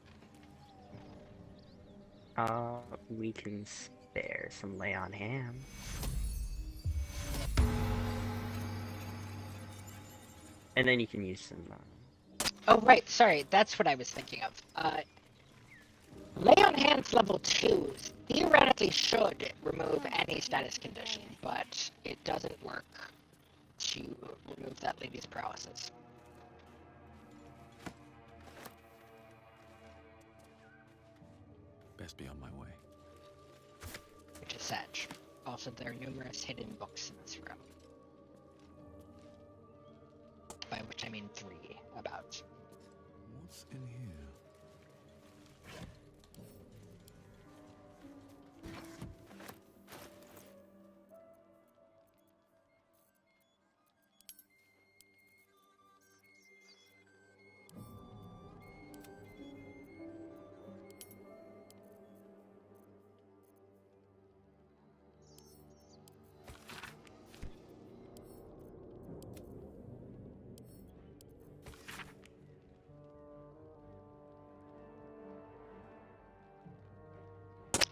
We can spare some lay on ham. And then you can use some, Oh, right, sorry, that's what I was thinking of. Lay on Hands level 2 theoretically should remove any status condition, but it doesn't work to remove that lady's paralysis. Best be on my way. Which is sad. Also, there are numerous hidden books in this room. By which I mean 3, about. What's in here?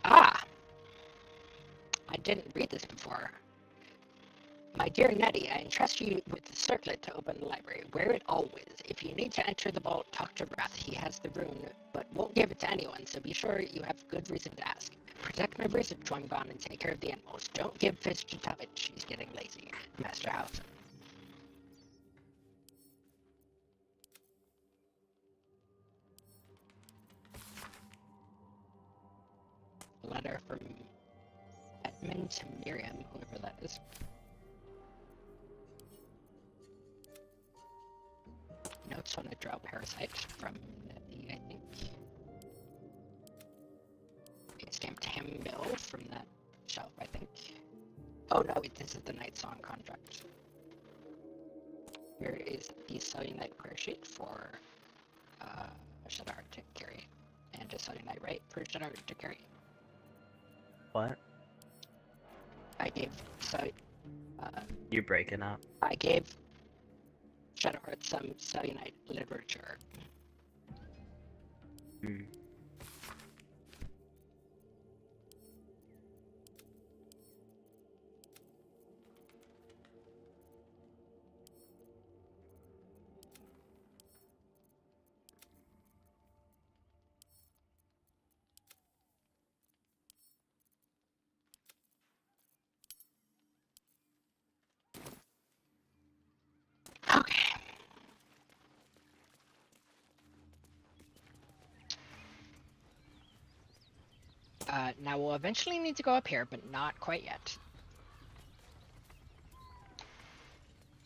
Ah! I didn't read this before. My dear Nettie, I entrust you with the circlet to open the library. Wear it always. If you need to enter the vault, talk to Wrath. He has the rune, but won't give it to anyone, so be sure you have good reason to ask. Protect my visage while I'm gone and take care of the animals. Don't give fish to Tubbit. She's getting lazy. Master House. A letter from Edmund to Miriam, whoever that is. Notes on a drow parasite from Nettie, I think. It's stamped Hammill from that shelf, I think. Oh no, this is the Night Song contract. Here is the Cellunite prayer sheet for Shadar to carry. And a Cellunite right for Shadar to carry. What? I gave You're breaking up. I gave Shadowheart some Cellunite literature. Hmm. Okay. Now we'll eventually need to go up here, but not quite yet.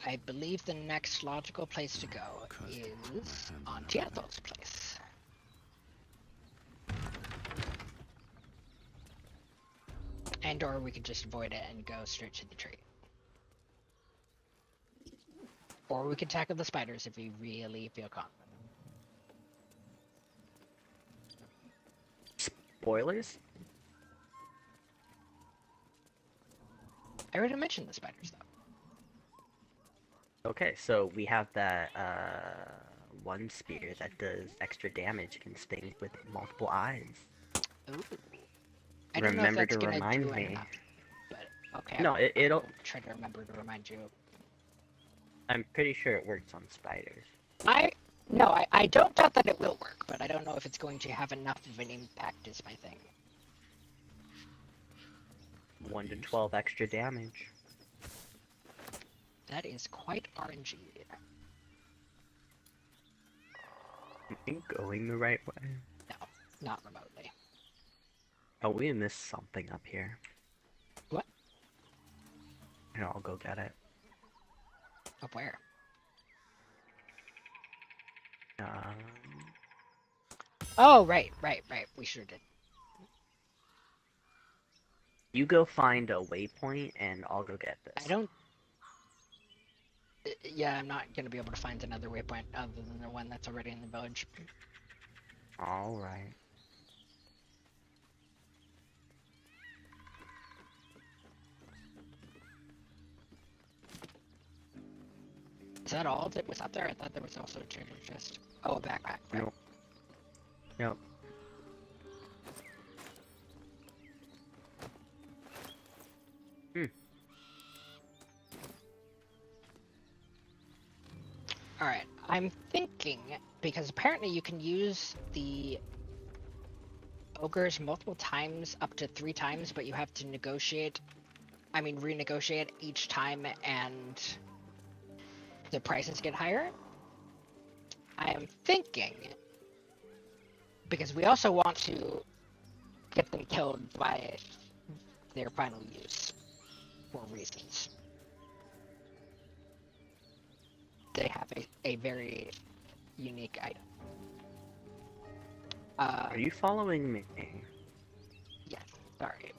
I believe the next logical place to go is on Tiato's place. And or we could just avoid it and go straight to the tree. Or we could tackle the spiders if we really feel confident. Spoilers? I already mentioned the spiders, though. Okay, so we have that one spear that does extra damage against things with multiple eyes. Ooh. I don't know if Remember that's to gonna remind do me. enough, but okay. No, it'll. I'll try to remember to remind you. I'm pretty sure it works on spiders. I don't doubt that it will work, but I don't know if it's going to have enough of an impact is my thing. 1 to 12 extra damage. That is quite RNG. Am I going the right way? No, not remotely. Oh, we missed something up here. What? Here, I'll go get it. Up where? Oh, right. We sure did. You go find a waypoint, and I'll go get this. I don't... Yeah, I'm not going to be able to find another waypoint other than the one that's already in the village. Alright. Is that all that was out there? I thought there was also a treasure chest. Oh, a backpack. Right. Nope. Yep. Alright, I'm thinking, because apparently you can use the ogres multiple times, up to 3 times, but you have to renegotiate each time, and the prices get higher. I am thinking, because we also want to get them killed by their final use, for reasons. They have a very unique item. Are you following me? Yes, sorry.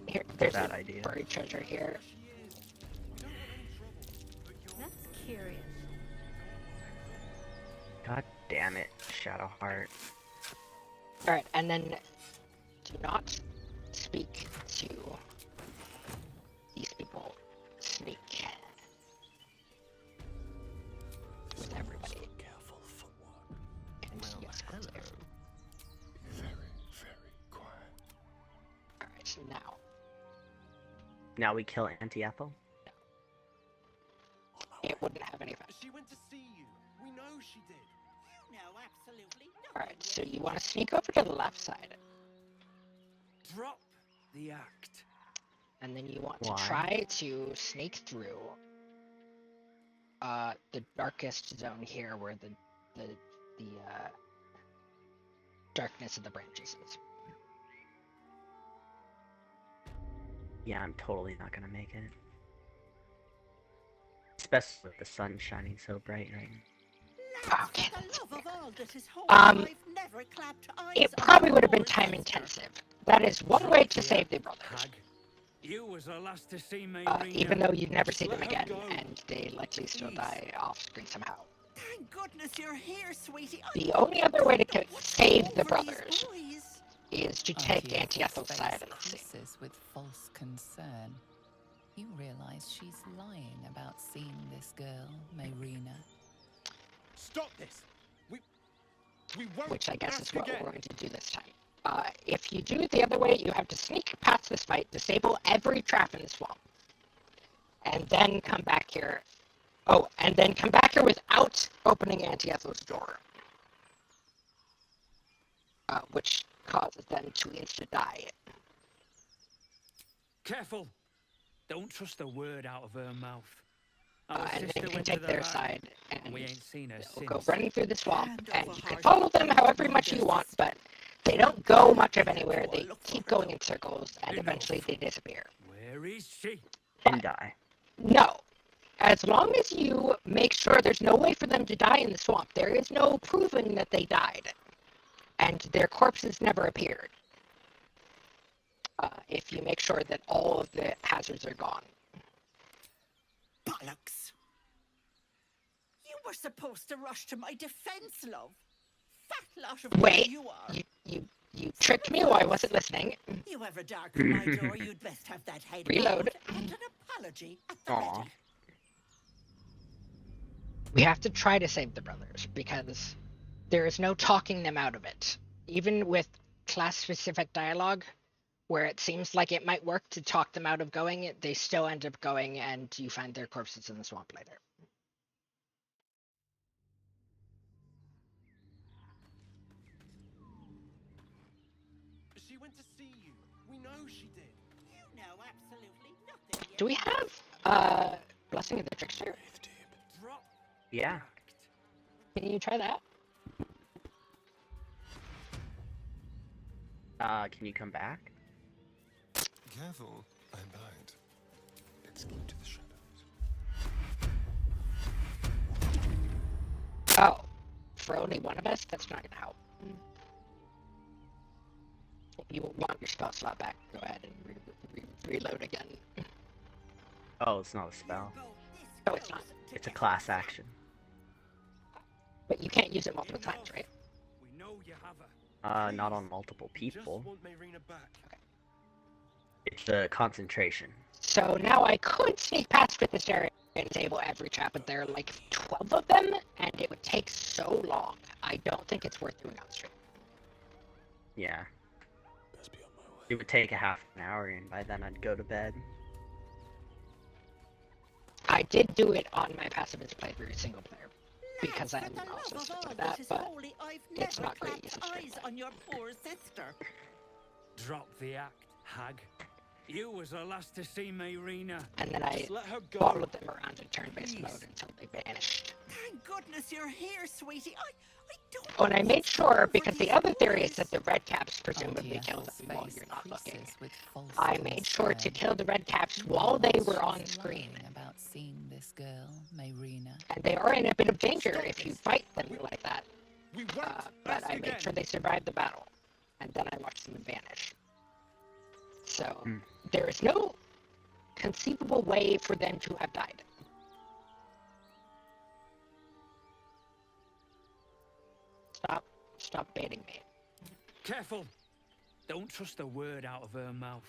Here, there's Bad a idea. buried treasure here. That's curious. God damn it, Shadowheart. Alright, and then do not speak to these people. Sneak with everybody. Careful footwork. And yes, go there. Very, very quiet. Alright, now. Now we kill Auntie Ethel? It wouldn't have any effect. She went to see you. We know she did. You know absolutely nothing. Alright, so you want to sneak over to the left side. Drop the act. And then you want Why? to try to sneak through the darkest zone here where the darkness of the branches is. Yeah, I'm totally not gonna make it. Especially with the sun shining so bright right now. Okay. For the love of all that is holy, Um, I've never clapped eyes It on probably would have been your time sister. intensive. That is one way to save the brothers. Hag, you was the last to see me, Even though you'd never see them Let her again, go. and they likely still die off screen somehow. Thank goodness you're here, sweetie. The only other way to save the over these brothers boys. is to take Auntie Ethel's side of the scene. creases with false concern. You realize she's lying about seeing this girl, Mayrina. Stop this. We won't. Which I guess is ask what again. we're going to do this time. If you do it the other way, you have to sneak past this fight, disable every trap in the swamp, and then come back here. Oh, and then come back here without opening Auntie Ethel's door, which causes them to insta-die. Careful! Don't trust a word out of her mouth. Our And then sister you can went to take the their lab, side, and we ain't seen her they'll since. go running through the swamp, Hand and over you can heart. follow them however much you want, but they don't go much of anywhere. They keep going in circles, and eventually they disappear. Where is she? And die. No. As long as you make sure there's no way for them to die in the swamp, there is no proving that they died. And their corpses never appeared. If you make sure that all of the hazards are gone. Bollocks. You were supposed to rush to my defense, love. Fat lot of Wait, you are. you tricked me while I wasn't listening. You ever darken my door, you'd best have that head Reload. bowed and an apology at the Aw. ready. We have to try to save the brothers, because there is no talking them out of it. Even with class-specific dialogue, where it seems like it might work to talk them out of going, they still end up going, and you find their corpses in the swamp later. She went to see you. We know she did. You know absolutely nothing. Do we have, Blessing of the Trickster? Drop Yeah. the act. Can you try that? Can you come back? Careful, I bite. Let's go to the shadows. Oh, for only one of us? That's not gonna help. If you want your spell slot back, go ahead and reload again. Oh, it's not a spell. Oh, it's not. It's a class action. But you can't use it multiple times, right? We know you have her. Not on multiple people. Just want Mayrina back. It's a concentration. So now I could sneak past with this area and disable every trap, but there are like 12 of them, and it would take so long. I don't think it's worth doing on stream. Yeah. It would take a half an hour, and by then I'd go to bed. I did do it on my passive as playthrough single player, because I'm also stuck with that, but it's not great usage. On your poor sister. Drop the act, hag. You was the last to see Mayrina. And then I Just let her go. followed them around in turn-based mode until they vanished. Thank goodness you're here, sweetie. I don't. Oh, and I made sure, because the other theory is that the red caps presumably killed them while you're not looking. I made sure to kill the red caps while they were on screen. About seeing this girl, Mayrina. And they are in a bit of danger if you fight them like that. But I made sure they survived the battle. And then I watched them vanish. So, there is no conceivable way for them to have died. Stop baiting me. Careful! Don't trust a word out of her mouth.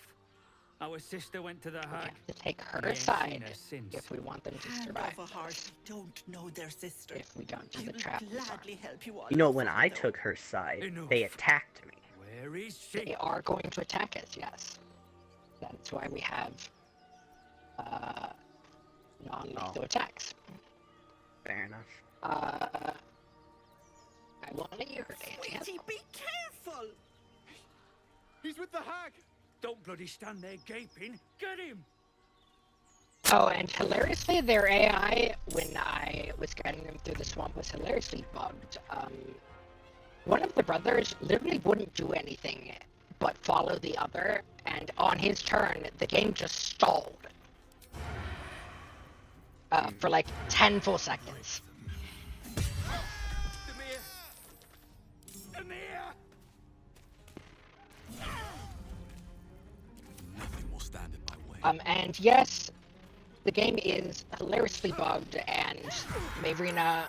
Our sister went to the hag. We have to take her We ain't side seen her since. if we want them to Hand survive. over heart, don't know their sister. If we don't do I the will trap. gladly help you all. You know, when I took her side, Enough. they attacked me. Where is she? They are going to attack us, yes. That's why we have non-lethal attacks. Fair enough. I won't let you hurt Angie. Sweetie, be careful! He's with the hag! Don't bloody stand there gaping. Get him! Oh, and hilariously, their AI, when I was getting them through the swamp, was hilariously bugged. One of the brothers literally wouldn't do anything but follow the other, and on his turn, the game just stalled. For like 10 full seconds. Nothing will stand in my way. And yes, the game is hilariously bugged, and Mayrina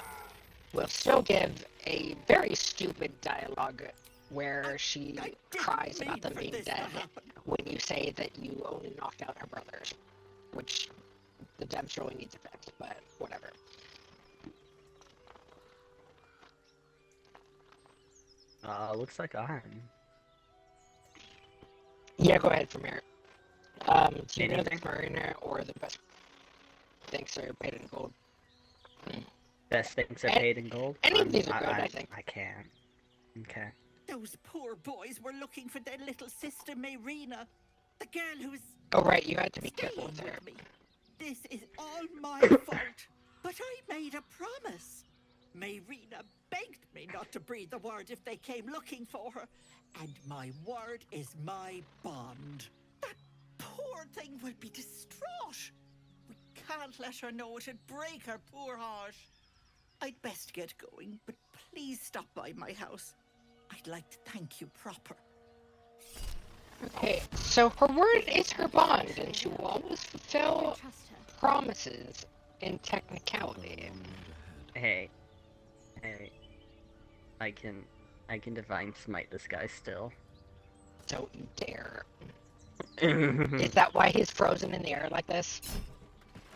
will still give a very stupid dialogue where she cries about them being dead when you say that you only knocked out her brothers, which the dev surely needs a fix, but whatever. Looks like I'm. Yeah, go ahead from here. Do you know the Marina or the best things are paid in gold? Best things are paid in gold? Any of these are good, I think. I can. Okay. Those poor boys were looking for their little sister Mayrina, the girl who's Oh, right, you had to be careful staying with her. with me. This is all my fault, but I made a promise. Mayrina begged me not to breathe a word if they came looking for her, and my word is my bond. That poor thing will be distraught. We can't let her know, it'd break her poor heart. I'd best get going, but please stop by my house. I'd like to thank you proper. Okay, so her word is her bond, and she will always fulfill promises in technicality. Hey. I can divine smite this guy still. Don't you dare. Is that why he's frozen in the air like this?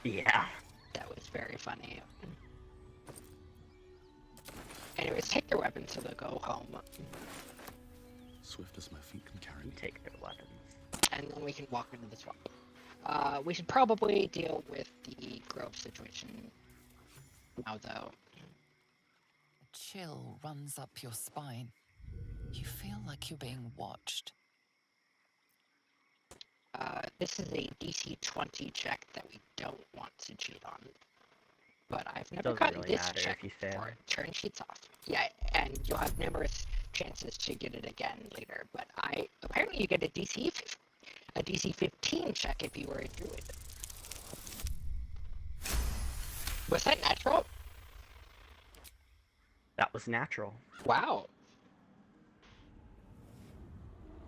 Yeah. That was very funny. Anyways, take their weapons so they'll go home. Swift as my feet can carry me. Take their weapons. And then we can walk into the swamp. We should probably deal with the grove situation now, though. A chill runs up your spine. You feel like you're being watched. This is a DC 20 check that we don't want to cheat on. But I've never Doesn't gotten really this matter check if you fail. before. Turn sheets off. Yeah, and you'll have numerous chances to get it again later. But apparently you get a DC 15 check if you were a druid. Was that natural? That was natural. Wow.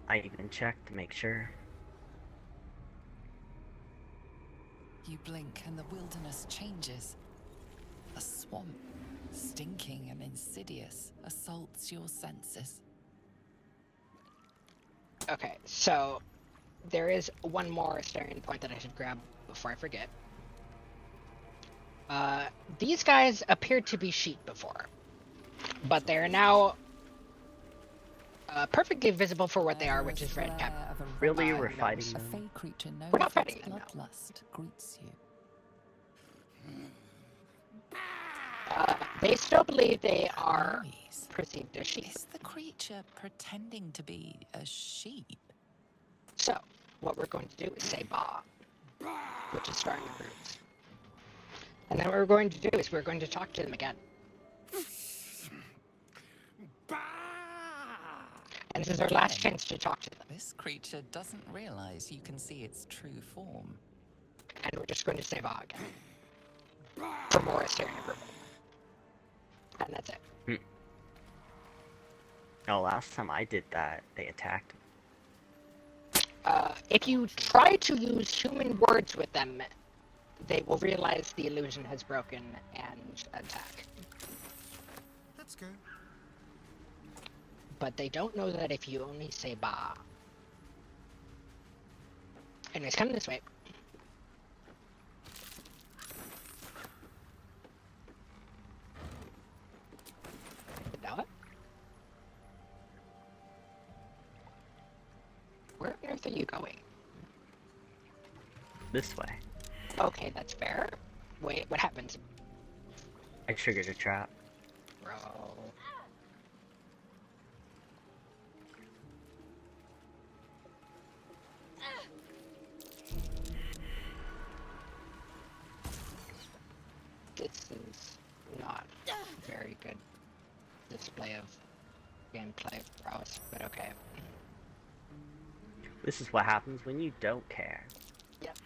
I even checked to make sure. You blink and the wilderness changes. A swamp, stinking and insidious, assaults your senses. Okay, so there is one more Astarian point that I should grab before I forget. These guys appeared to be sheep before, but they are now perfectly visible for what they are, which is red cap. Really, we're fighting A them? fey creature known We're not for its fighting them, no. bloodlust greets you. They still believe they are Noise. perceived as sheep. Is the creature pretending to be a sheep? So, what we're going to do is say ba, which is starting the roots. And then what we're going to do is we're going to talk to them again. And this is our last chance to talk to them. This creature doesn't realize you can see its true form. And we're just going to say ba again. For more Astarian approval. And that's it. Oh, last time I did that, they attacked. If you try to use human words with them, they will realize the illusion has broken and attack. Let's go. But they don't know that if you only say ba. Anyways, come this way. What? Where on earth are you going? This way. Okay, that's fair. Wait, what happens? I triggered a trap. Bro. This is not a very good display of gameplay prowess, but okay. This is what happens when you don't care. Yep.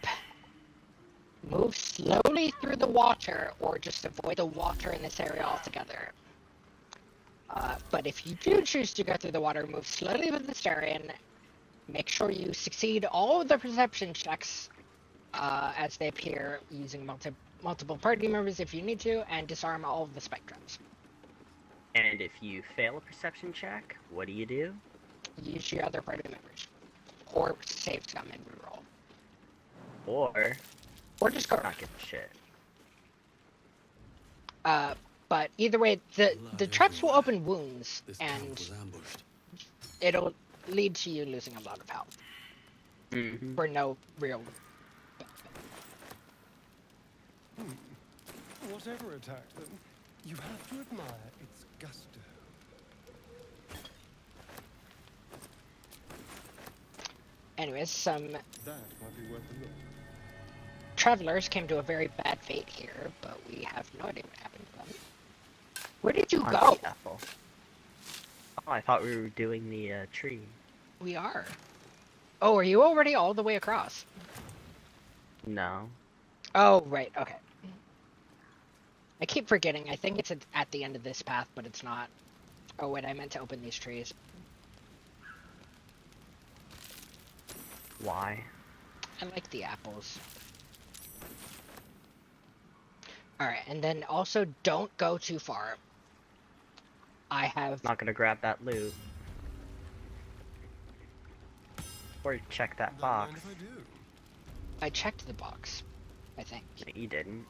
Move slowly through the water, or just avoid the water in this area altogether. But if you do choose to go through the water, move slowly with the Astarian. Make sure you succeed all of the perception checks as they appear, using multiple party members if you need to, and disarm all of the spectrums. And if you fail a perception check, what do you do? Use your other party members. Or save some and reroll. Or just go not give a shit. But either way, the traps will open wounds, and it'll lead to you losing a lot of health. For no real benefit. Whatever attacked them, you have to admire its gusto. Anyways, some That might be worth a look. travelers came to a very bad fate here, but we have no idea what happened to them. Where did you go? Ethel. Oh, I thought we were doing the tree. We are. Oh, are you already all the way across? No. Oh, right, okay. I keep forgetting. I think it's at the end of this path, but it's not. Oh, wait, I meant to open these trees. Why? I like the apples. Alright, and then also don't go too far. I have... Not gonna grab that loot. Or check that box. I checked the box, I think. No, you didn't.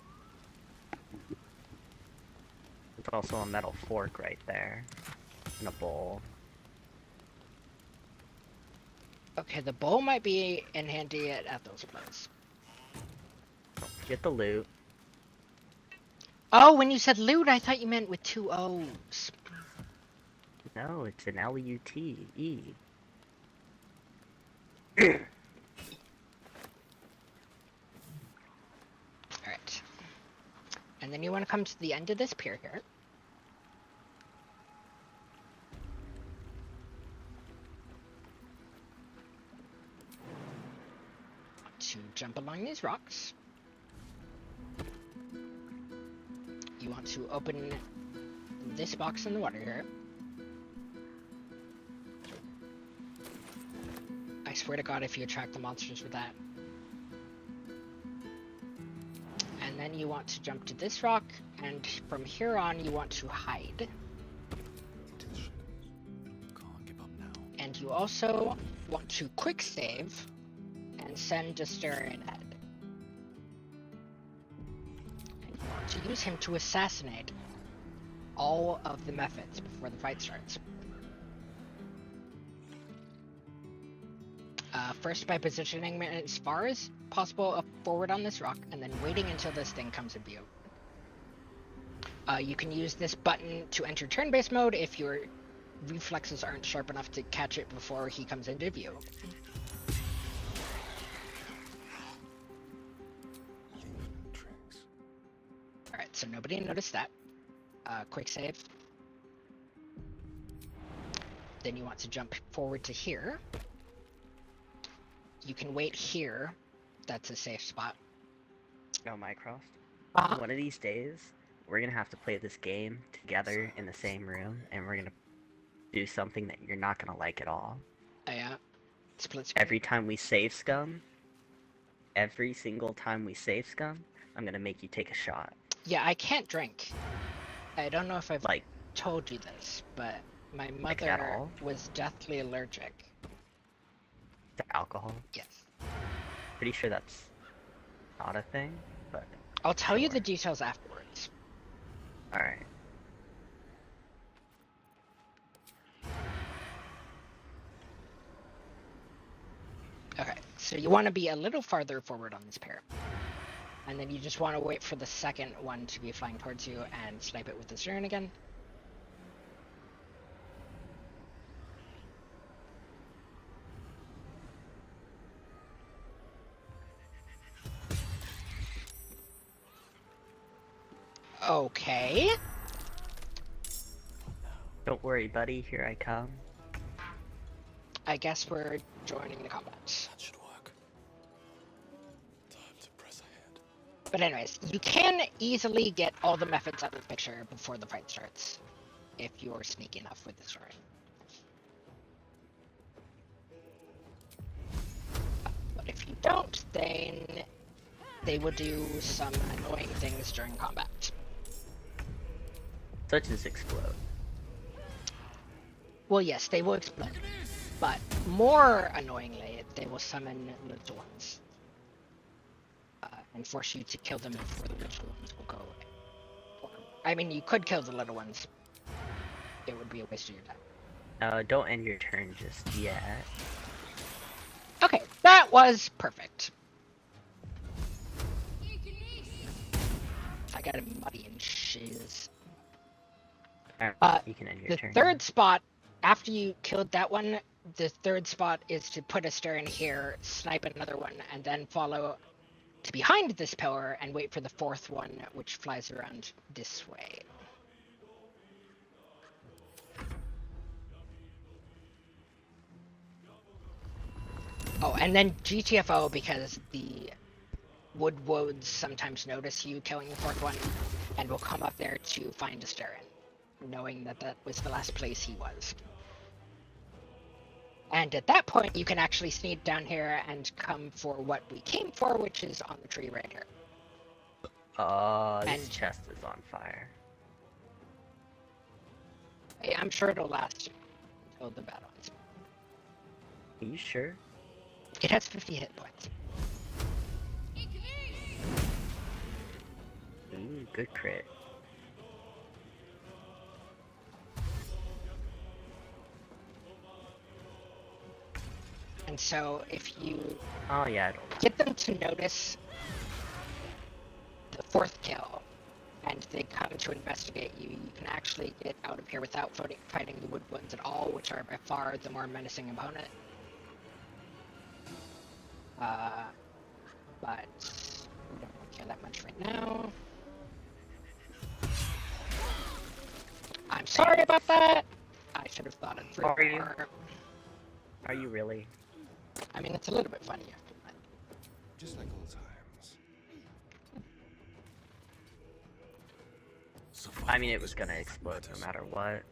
There's also a metal fork right there. And a bowl. Okay, the bowl might be in handy at those place. Get the loot. Oh, when you said loot, I thought you meant with two O's. No, it's an L-U-T-E. Alright. And then you want to come to the end of this pier here. to jump along these rocks. You want to open this box in the water here. I swear to God, if you attract the monsters with that. And then you want to jump to this rock, and from here on you want to hide. And you also want to quick save and send Astarion ahead. And you want to use him to assassinate all of the methods before the fight starts. First by positioning it as far as possible up forward on this rock, and then waiting until this thing comes in view. You can use this button to enter turn-based mode if your reflexes aren't sharp enough to catch it before he comes into view. Alright, so nobody noticed that. Quick save. Then you want to jump forward to here. You can wait here. That's a safe spot. Oh, Mycroft. Uh-huh. One of these days, we're gonna have to play this game together in the same room, and we're gonna do something that you're not gonna like at all. Oh, yeah. Split screen. Every time we save scum, every single time we save scum, I'm gonna make you take a shot. Yeah, I can't drink. I don't know if I've told you this, but my mother was deathly allergic to alcohol. Yes. Pretty sure that's not a thing, but I'll tell you the details afterwards. Alright. Okay, so you want to be a little farther forward on this pair. And then you just want to wait for the second one to be flying towards you and snipe it with the stern again. Okay. Don't worry, buddy. Here I come. I guess we're joining the combat. That should work. Time to press ahead. But anyways, you can easily get all the methods out of the picture before the fight starts, if you're sneaky enough with the sword. But if you don't, then they will do some annoying things during combat. Such as explode. Well, yes, they will explode. But more annoyingly, they will summon little ones. And force you to kill them before the little ones will go away. Or, I mean, you could kill the little ones. It would be a waste of your time. Don't end your turn just yet. Okay, that was perfect. I got a muddy and shiz. You can end your The turn. third spot, after you killed that one, the third spot is to put a stern here, snipe another one, and then follow to behind this pillar and wait for the fourth one, which flies around this way. Oh, and then GTFO, because the woodwoods sometimes notice you killing the fourth one, and will come up there to find Astarion, knowing that that was the last place he was. And at that point, you can actually sneak down here and come for what we came for, which is on the tree right here. This chest is on fire. I'm sure it'll last until the battle ends. Are you sure? It has 50 hit points. Ooh, good crit. And so if you get them to notice the fourth kill, and they come to investigate you, you can actually get out of here without fighting the woodwoods at all, which are by far the more menacing opponent. But we don't really care that much right now. I'm sorry about that. I should have thought it through more. Are you really? I mean, it's a little bit funny, you have to admit. just like old times. I mean, it was gonna explode no matter what.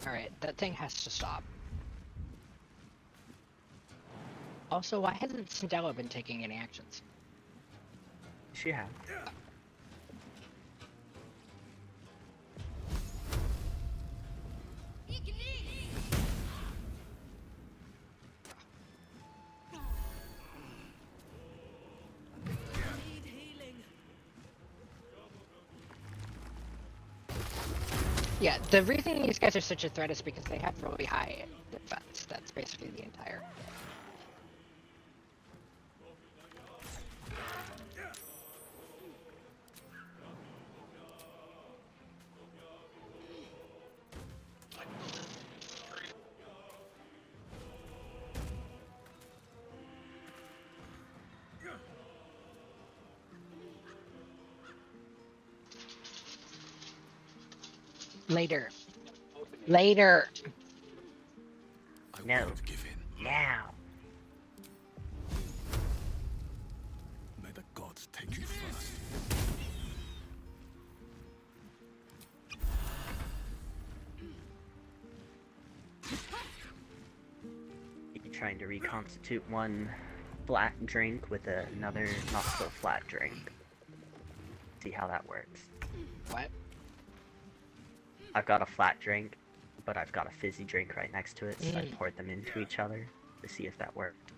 Alright, that thing has to stop. Also, why hasn't Cinderella been taking any actions? She had. Yeah, the reason these guys are such a threat is because they have really high defense. That's basically the entire. Later. Later. No. Now. May the gods take you first. You're trying to reconstitute one flat drink with another not so flat drink. See how that works. What? I've got a flat drink, but I've got a fizzy drink right next to it, so I poured them into each other to see if that worked.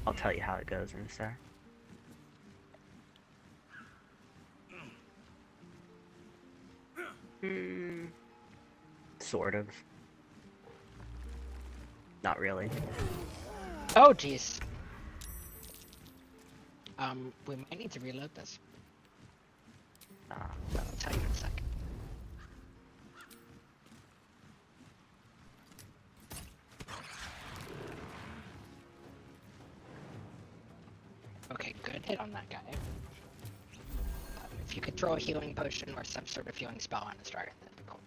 I'll tell you how it goes in a sec. Sort of. Not really. Oh, jeez. We might need to reload this. I'll tell you in a sec. Okay, good hit on that guy. If you could throw a healing potion or some sort of healing spell on his target, that'd be cool.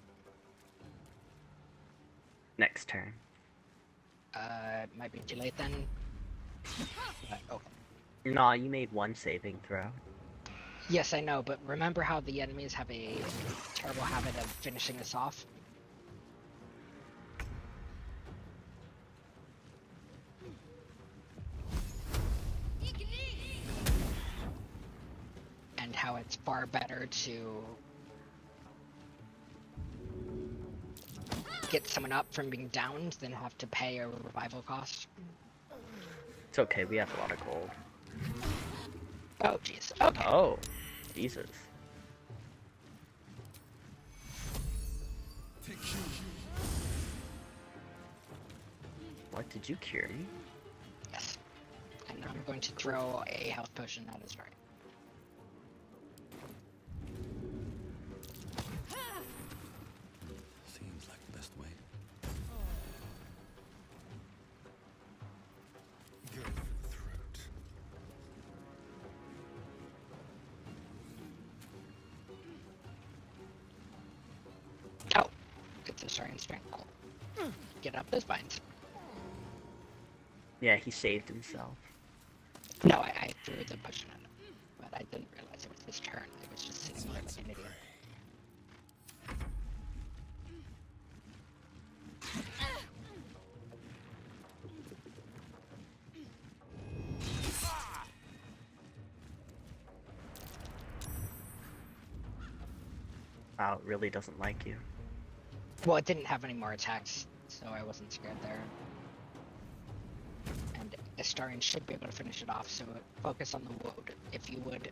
Next turn. Might be too late then. Okay. Nah, you made one saving throw. Yes, I know, but remember how the enemies have a terrible habit of finishing us off? And how it's far better to get someone up from being downed than have to pay a revival cost. It's okay, we have a lot of gold. Oh, jeez. Okay. Oh, Jesus. What, did you cure me? Yes. And I'm going to throw a health potion at his target. Seems like the best way. Go for the throat. Oh, it's a starting strength. Get up those vines. Yeah, he saved himself. No, I threw the potion at him, but I didn't realize it was his turn. I was just sitting there like an idiot. Wow, it really doesn't like you. Well, it didn't have any more attacks, so I wasn't scared there. And Astarion should be able to finish it off, so focus on the wound, if you would.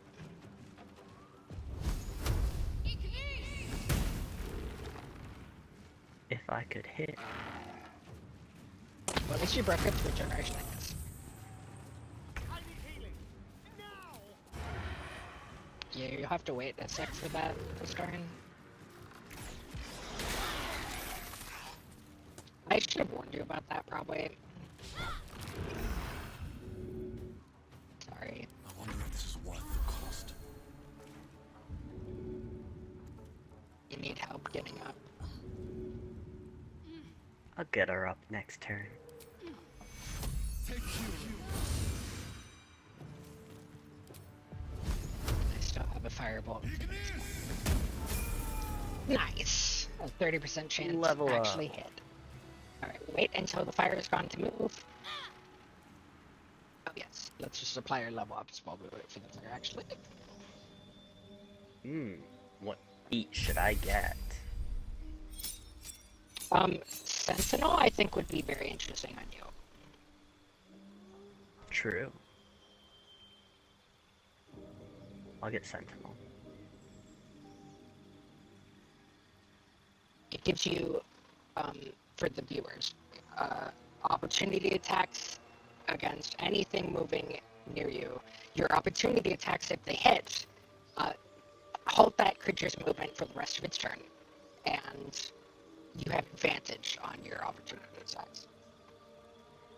If I could hit. Well, at least you broke up the regeneration, I guess. Yeah, you'll have to wait a sec for that, Astarion. I should have warned you about that, probably. Sorry. I wonder if this is worth the cost. You need help getting up. I'll get her up next turn. I still have a firebolt. Nice! A 30% chance Level to up. actually hit. Alright, wait until the fire is gone to move. Oh yes, let's just apply our level ups while we wait for the fire actually. What feat should I get? Sentinel I think would be very interesting on you. True. I'll get Sentinel. It gives you, for the viewers, opportunity attacks against anything moving near you. Your opportunity attacks, if they hit, halt that creature's movement for the rest of its turn, and you have advantage on your opportunity attacks.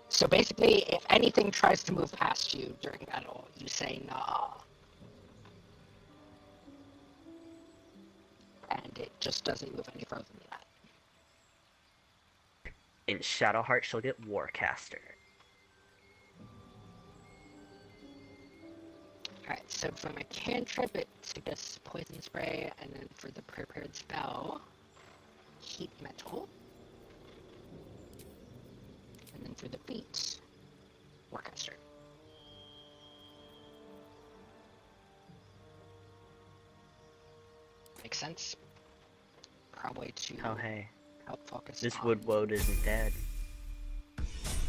So basically, if anything tries to move past you during battle, you say nah. And it just doesn't move any further than that. In Shadowheart, she'll get Warcaster. Alright, so for my cantrip, it suggests Poison Spray, and then for the prepared spell, Heat Metal. And then for the feat, Warcaster. Makes sense. Probably to Oh hey, help focus this on... wood woad isn't dead.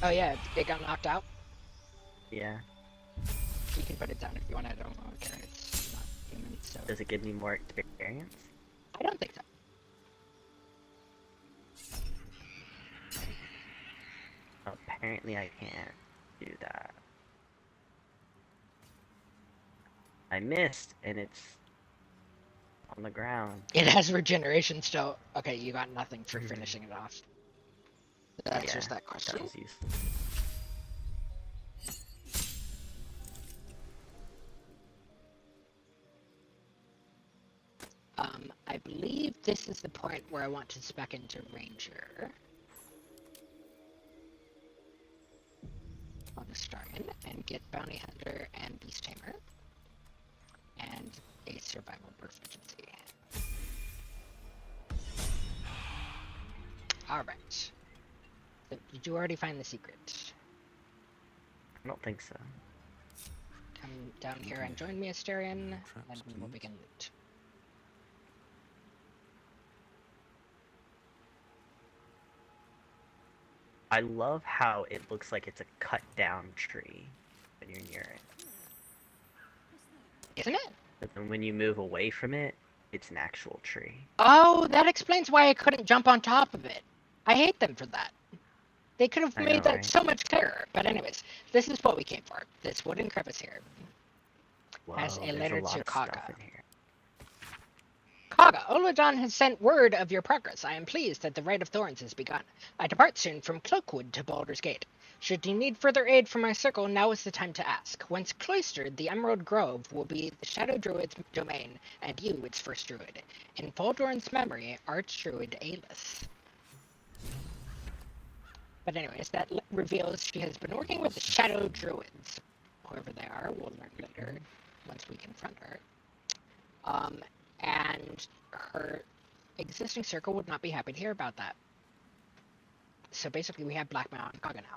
Oh yeah, it got knocked out. Yeah. You can put it down if you want, I don't care, it's not human, so... Does it give me more experience? I don't think so. Apparently I can't do that. I missed, and it's on the ground. It has regeneration still. Okay, you got nothing for finishing it off. That answers Yeah, that question. That was useless. I believe this is the point where I want to spec into Ranger. On the Starian and get Bounty Hunter and Beast Tamer. And a survival proficiency. Alright. So, did you already find the secret? I don't think so. Come down here and join me, Astarion, and we will begin loot. I love how it looks like it's a cut down tree when you're near it. Isn't it? But then when you move away from it, it's an actual tree. Oh, that explains why I couldn't jump on top of it. I hate them for that. They could have made that so much clearer. But anyways, this is what we came for. This wooden crevice here. Whoa, Has a there's letter lot to of stuff Kaga. in here. Kaga, Olodon has sent word of your progress. I am pleased that the Rite of Thorns has begun. I depart soon from Cloakwood to Baldur's Gate. Should you need further aid from my circle, now is the time to ask. Once cloistered, the Emerald Grove will be the Shadow Druid's domain, and you its first druid. In Baldur's memory, Archdruid Aelith. But anyways, that reveals she has been working with the Shadow Druids. Whoever they are, we'll learn later, once we confront her. And her existing circle would not be happy to hear about that. So basically we have blackmail on Kaga now.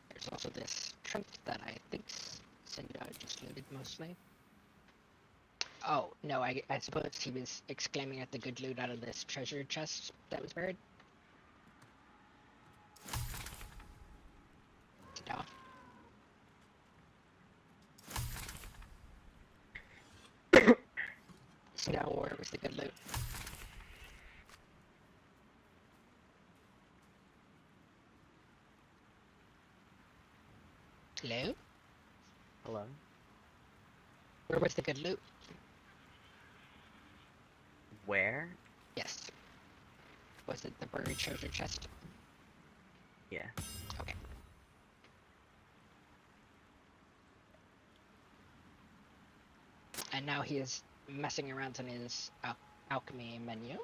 There's also this trinket that I think Sinja just looted mostly. Oh, no, I suppose he was exclaiming at the good loot out of this treasure chest that was buried. No. So now where was the good loot? Hello? Hello? Where was the good loot? Where? Was it the buried treasure chest? Yeah. Okay. And now he is messing around in his alchemy menu.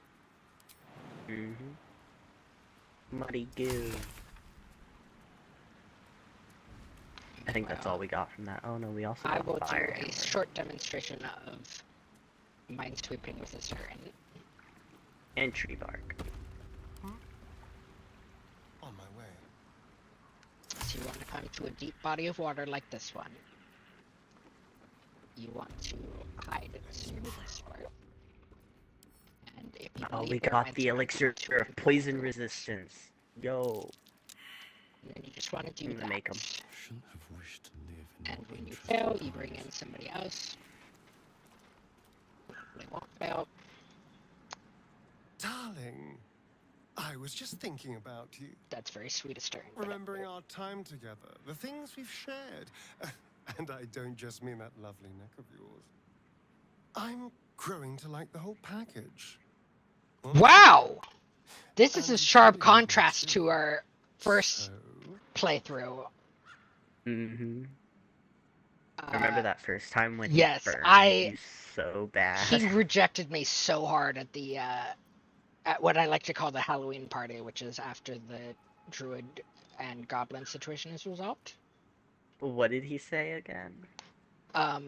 Muddy goo. I think that's all we got from that. Oh no, we also got I will do fire a hammer. short demonstration of minesweeping with this turn. And tree bark. On my way. So you want to come to a deep body of water like this one. You want to hide in this part. And if you Oh, leave we your got mines the around, elixir you want of to poison resistance. Yo. And then you just want to do I'm gonna that. make 'em. Shouldn't have wished to live in And more when you interesting fail, you bring times. in somebody else. They won't fail. Darling, I was just thinking about you. That's very sweet of Stern. Remembering our time together, the things we've shared. And I don't just mean that lovely neck of yours. I'm growing to like the whole package. Wow! This is And a sharp you contrast too. to our first So, playthrough. Remember that first time when yes, he burned I- you so bad? He rejected me so hard at the at what I like to call the Halloween party, which is after the druid and goblin situation is resolved. What did he say again? I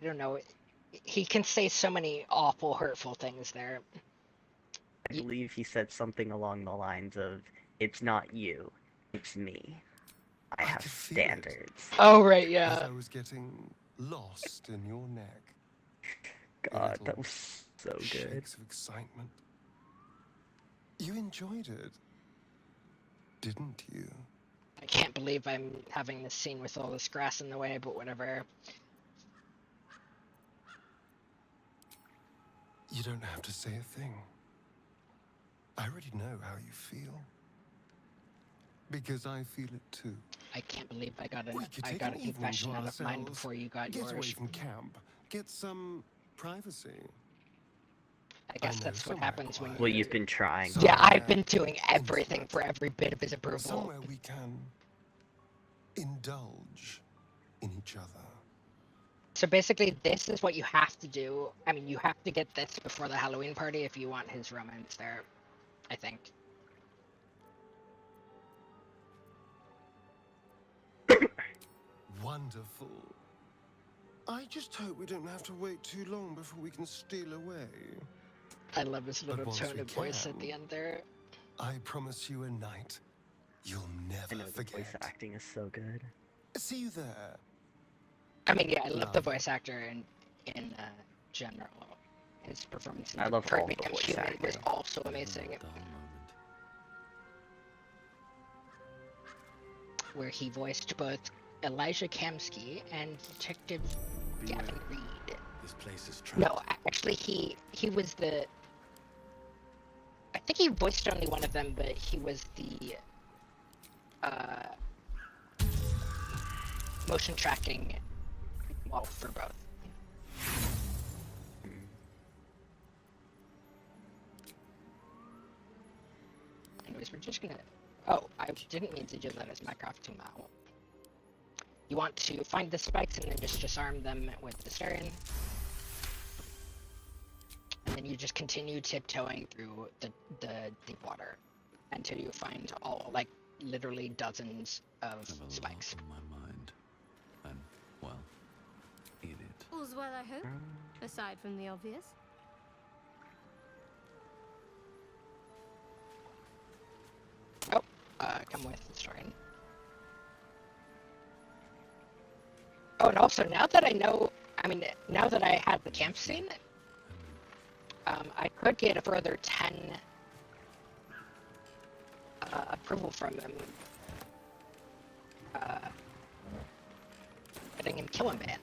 don't know. He can say so many awful, hurtful things there. I believe he said something along the lines of, "It's not you, it's me. I have could feel it. standards." Oh, right, as yeah. I was getting lost in your neck. God, that Little was so good. Shakes of excitement. You enjoyed it, didn't you? I can't believe I'm having this scene with all this grass in the way, but whatever. You don't have to say a thing. I already know how you feel. Because I feel it too. I can't believe I got We could a take got a an evening confession to out of mine ourselves, before you got get away yours. from camp, get some privacy. I guess know that's what somewhere happens when Well, you... you've been trying. Yeah, I've Somewhere been doing everything intimate. for every bit of his approval. Somewhere we can indulge in each other. So basically, this is what you have to do. I mean, you have to get this before the Halloween party if you want his romance there, I think. Wonderful. I just hope we don't have to wait too long before we can steal away. I love his little once tone we of voice at can, the end there. I promise you a night you'll I never know, the forget. voice acting is so good. See you there. I mean, yeah, I love the Love. voice actor in general. His performance in I love Detroit all the Become voice Human was acting. also amazing. Dull moment. Where he voiced both Elijah Kamsky and Detective Gavin Reed. This place is trapped. No, actually, he was the... I think he voiced only one of them, but he was the motion tracking model for both. Anyways, we're just gonna... Oh, I didn't mean to do that as Minecraft to Mao. You want to find the spikes and then just disarm them with the stern. And then you just continue tiptoeing through the deep water until you find all, like, literally dozens of Have a spikes. lot on my mind. And, well, eat it. All's well, I hope, aside from the obvious. Oh, come with the stern. Oh, and also, now that I know, I mean, now that I had the camp scene, I could get a further 10 approval from him. Letting him kill a man.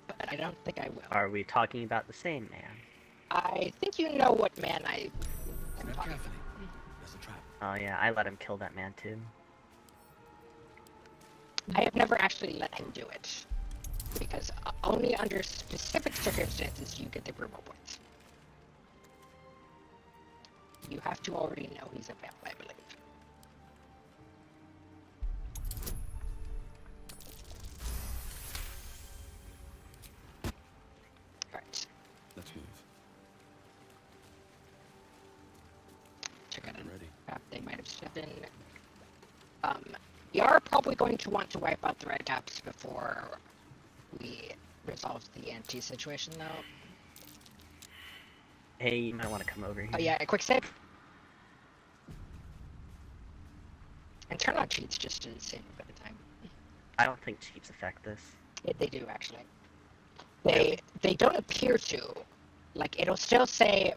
But I don't think I will. Are we talking about the same man? I think you know what man I am Tread talking carefully. There's a trap. Oh yeah, I let him kill that man too. I have never actually let him do it. because only under specific circumstances you get the approval points. You have to already know he's a vamp, I believe. Alright. Let's move. Check out I'm ready. They might have stepped in. We are probably going to want to wipe out the red caps before we resolve the anti situation, though. Hey, you might want to come over here. Oh yeah, a quick save. And turn on cheats just to save a bit of time. I don't think cheats affect this. They do, actually. They don't appear to. Like, it'll still say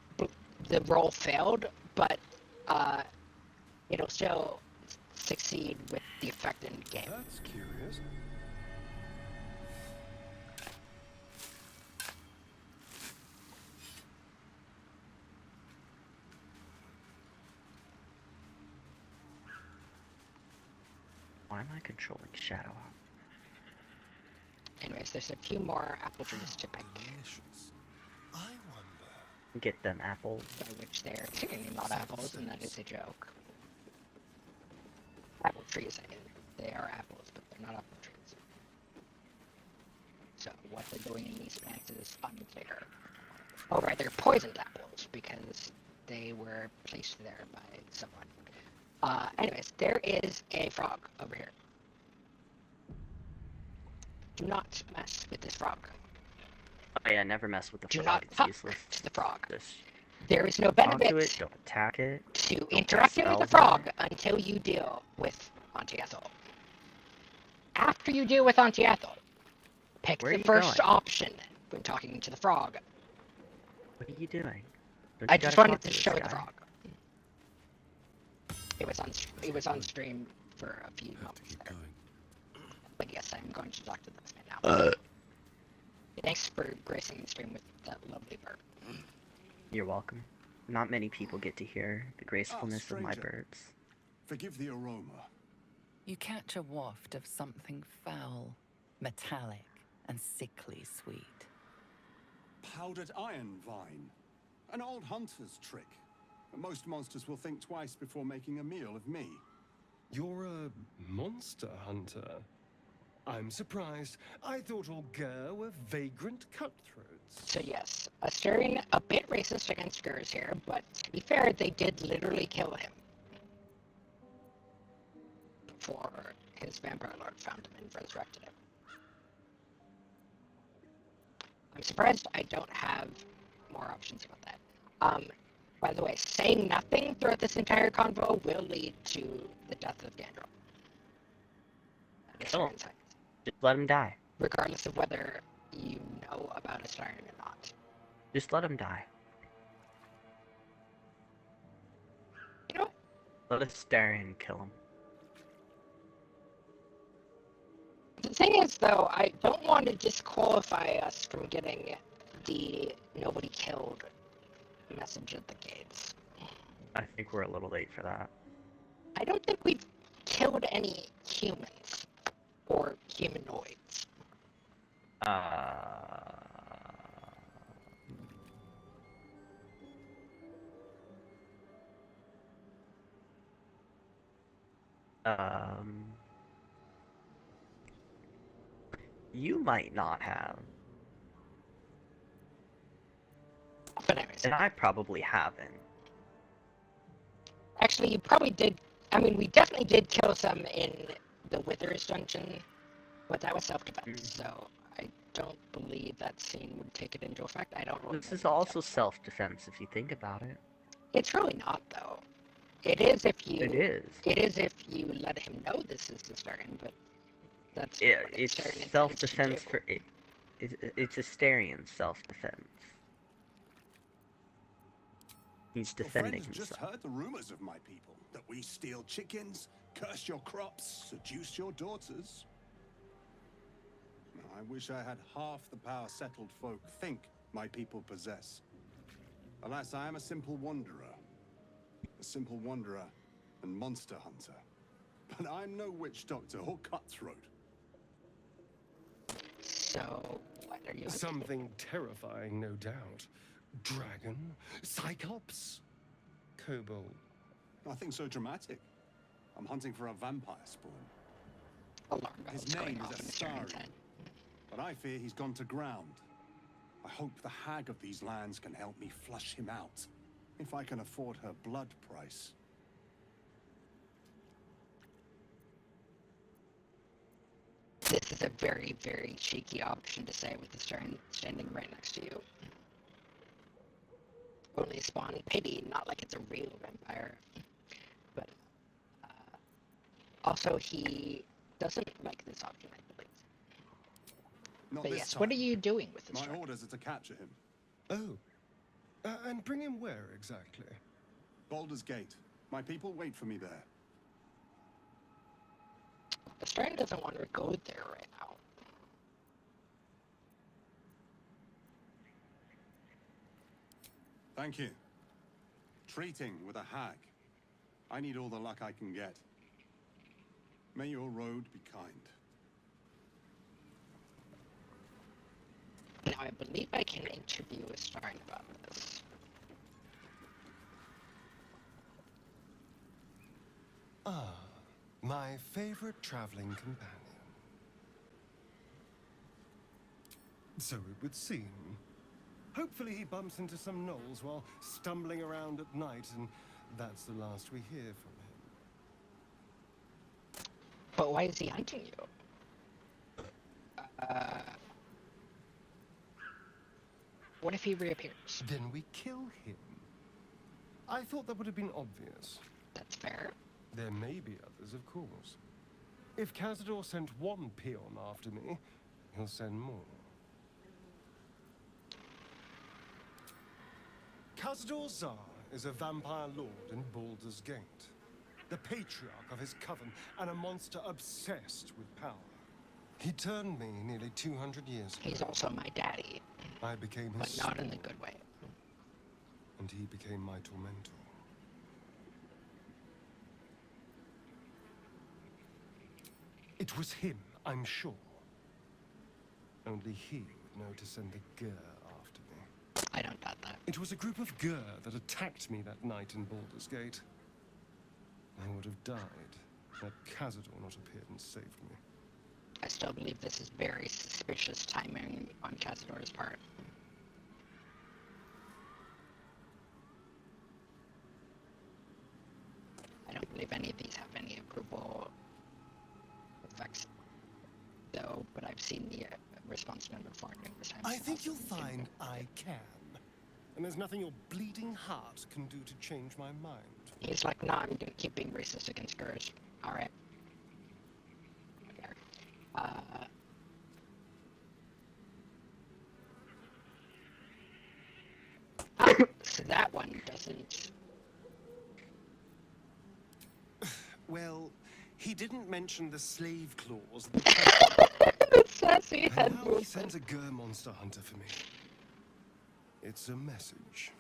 the roll failed, but it'll still succeed with the effect in game. That's curious. Why am I controlling Shadow? Anyways, there's a few more apple trees to pick. Delicious. I wonder. Get them apples. By which they're technically not apples, and that is a joke. Apple trees, I mean. They are apples, but they're not apple trees. So what they're doing in these plants is unclear. Oh right, they're poisoned apples, because they were placed there by someone. Anyways, there is a frog over here. Do not mess with this frog. Oh yeah, never mess with the Do frog. not It's talk useless. to the frog. Just There is no talk to benefit it, don't attack it. to don't interacting with the spells on frog until you deal with Auntie Ethel. After you deal with Auntie Ethel, pick Where are the you first going? option when talking to the frog. What are you doing? Don't I you just gotta wanted talk to this show the guy? frog. It was on stream for a few Have to moments keep there. going. But yes, I'm going to talk to this man now. Thanks for gracing the stream with that lovely bird. You're welcome. Not many people get to hear the gracefulness of my stranger. birds. Forgive the aroma. You catch a waft of something foul, metallic, and sickly sweet. Powdered iron vine. An old hunter's trick. Most monsters will think twice before making a meal of me. You're a monster hunter. I'm surprised. I thought all Gur were vagrant cutthroats. So yes, Asturian a bit racist against Gurs here, but to be fair, they did literally kill him. Before his vampire lord found him and resurrected him. I'm surprised I don't have more options about that. By the way, saying nothing throughout this entire convo will lead to the death of Gandalf. Oh, just let him die. Regardless of whether you know about Astarion or not. Just let him die. You know what? Let Astarion kill him. The thing is, though, I don't want to disqualify us from getting the nobody killed message at the gates. I think we're a little late for that. I don't think we've killed any humans or humanoids. You might not have. But anyways. And I probably haven't. Actually, you probably did. I mean, we definitely did kill some in the Withers dungeon, but that was self-defense, so I don't believe that scene would take it into effect. I don't really This is also self-defense if you think about it. It's really not, though. It is if you. It is. It is if you let him know this is Astarion, but that's. Yeah, what it's Astarion intends self-defense to do. for it. It's Astarion's self-defense. He's Your defending friends just himself. heard the rumors of my people. That we steal chickens, curse your crops, seduce your daughters. I wish I had half the power settled folk think my people possess. Alas, I am a simple wanderer. A simple wanderer and monster hunter. But I'm no witch doctor or cutthroat. So, what are you? Something terrifying, no doubt. Dragon? Cyclops? Kobold? Nothing so dramatic. I'm hunting for a vampire spawn. Alarm His bells going name off is in Mr. Ern's Astari, head. but I fear he's gone to ground. I hope the hag of these lands can help me flush him out, if I can afford her blood price. This is a very, very cheeky option to say with the Stern standing right next to you. Only spawn pity, not like it's a real vampire. But also, he doesn't like this option, I believe. Not But this yes, time. what are you doing with this? My dragon? orders are to capture him. Oh. And bring him where exactly? Baldur's Gate. My people wait for me there. Australia doesn't want to go there right now. Thank you. Treating with a hag. I need all the luck I can get. May your road be kind. Now, I believe I can interview a Starn about this. Ah, my favorite traveling companion. So it would seem. Hopefully he bumps into some gnolls while stumbling around at night, and that's the last we hear from him. But why is he hunting you? What if he reappears? Then we kill him. I thought that would have been obvious. That's fair. There may be others, of course. If Cazador sent one peon after me, he'll send more. Cazador Zar is a vampire lord in Baldur's Gate, the patriarch of his coven, and a monster obsessed with power. He turned me nearly 200 years ago. He's also my daddy. I became his But not in the spawn, good way. and he became my tormentor. It was him, I'm sure. Only he would know to send the Gur after me. I don't doubt that. It was a group of Gur that attacked me that night in Baldur's Gate. I would have died had Cazador not appeared and saved me. I still believe this is very suspicious timing on Cazador's part. I don't believe any of these have any approval effects, though, but I've seen the response number 4 numerous times. I think you'll find I can. And there's nothing your bleeding heart can do to change my mind. He's like, nah, I'm gonna keep being racist against Gurs. Alright. So that one doesn't... Well, he didn't mention the slave clause. Sassy head and now he sends a Gur monster hunter for me. It's a message.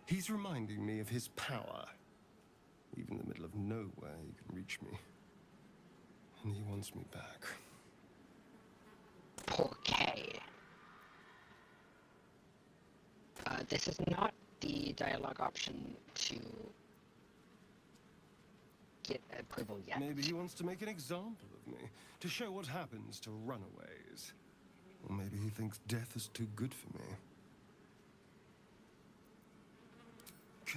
He's reminding me of his power. Even in the middle of nowhere, he can reach me. And he wants me back. Poor K. This is not the dialogue option to get approval yet. Maybe he wants to make an example of me, to show what happens to runaways. Or maybe he thinks death is too good for me.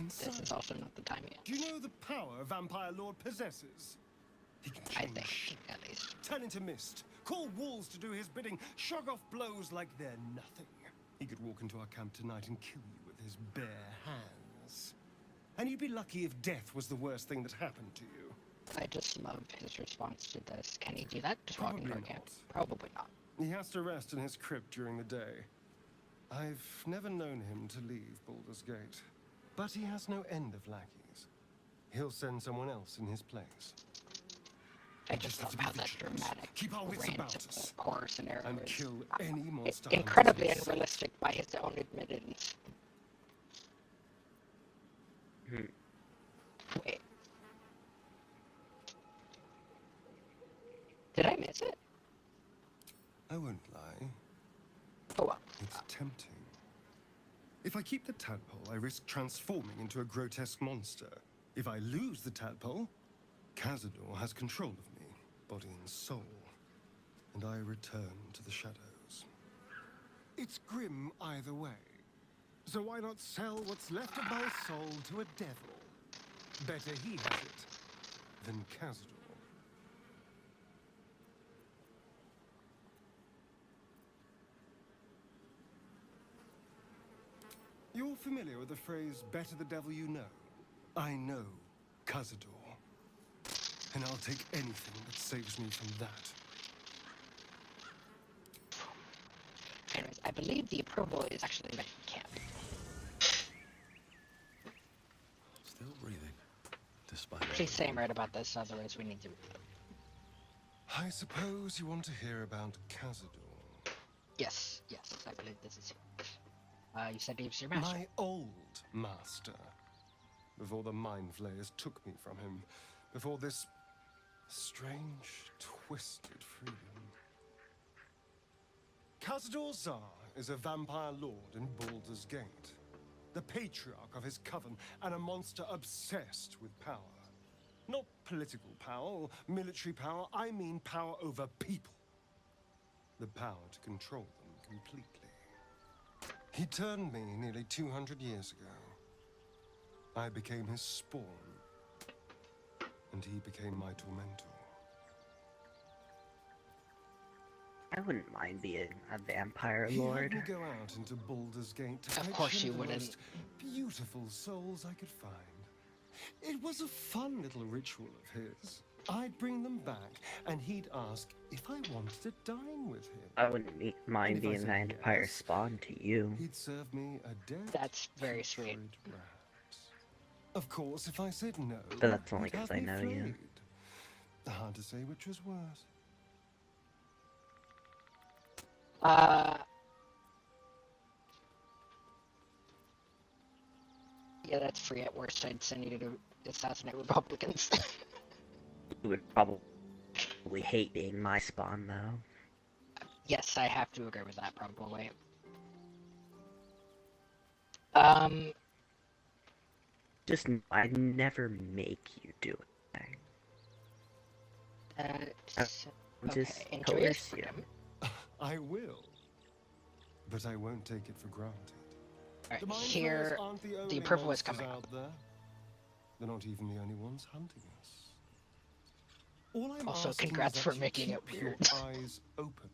This is also not the time yet. Do you know the power a vampire lord possesses? He can change, I think, at least. turn into mist, call walls to do his bidding, shrug off blows like they're nothing. He could walk into our camp tonight and kill you with his bare hands. And you'd be lucky if death was the worst thing that happened to you. I just love his response to this. Can he do that? Just walk into our Probably camp? Probably not. He has to rest in his crypt during the day. I've never known him to leave Baldur's Gate. But he has no end of lackeys. He'll send someone else in his place. I just love how that dramatic Keep our wits rant about of us. horror scenario And is kill any monster incredibly hunters. unrealistic by his own admittance. Wait. Did I miss it? I won't lie. Oh well. It's tempting. If I keep the tadpole, I risk transforming into a grotesque monster. If I lose the tadpole, Cazador has control of me, body and soul, and I return to the shadows. It's grim either way. So why not sell what's left of my soul to a devil? Better he has it than Cazador. You're familiar with the phrase, better the devil you know? I know Cazador. And I'll take anything that saves me from that. Anyways, I believe the approval is actually that you can't. Still breathing, despite She's saying right about this, otherwise we need to... I suppose you want to hear about Cazador. Yes, I believe this is you said he was your master. My old master. Before the Mind Flayers took me from him. Before this strange, twisted freedom. Cazador Zar is a vampire lord in Baldur's Gate. The patriarch of his coven and a monster obsessed with power. Not political power or military power, I mean power over people. The power to control them completely. He turned me nearly 200 years ago. I became his spawn, and he became my tormentor. I wouldn't mind being a vampire He lord. had me go out into Baldur's Gate to Of fetch course him you the wouldn't. most beautiful souls I could find. It was a fun little ritual of his. I'd bring them back, and he'd ask if I wanted to dine with him. I wouldn't mind And if I being said vampire yes, spawn to you. He'd serve me a dead, That's very sweet. putrid rat. Of course, if I said no, But that's only he'd have 'cause I me know you. flayed. Hard to say which was worse. Yeah, that's free at worst. I'd send you to assassinate Republicans. You would probably hate being my spawn, though. Yes, I have to agree with that, probably. Just, I'd never make you do it. I'll just enjoy your coerce you. freedom. I will. But I won't take it for granted. Alright, The Mind here, Flayers aren't the only approval is monsters coming out there. They're not even the only ones hunting us. All I'm Also, asking congrats is for that you making it keep weird. your eyes open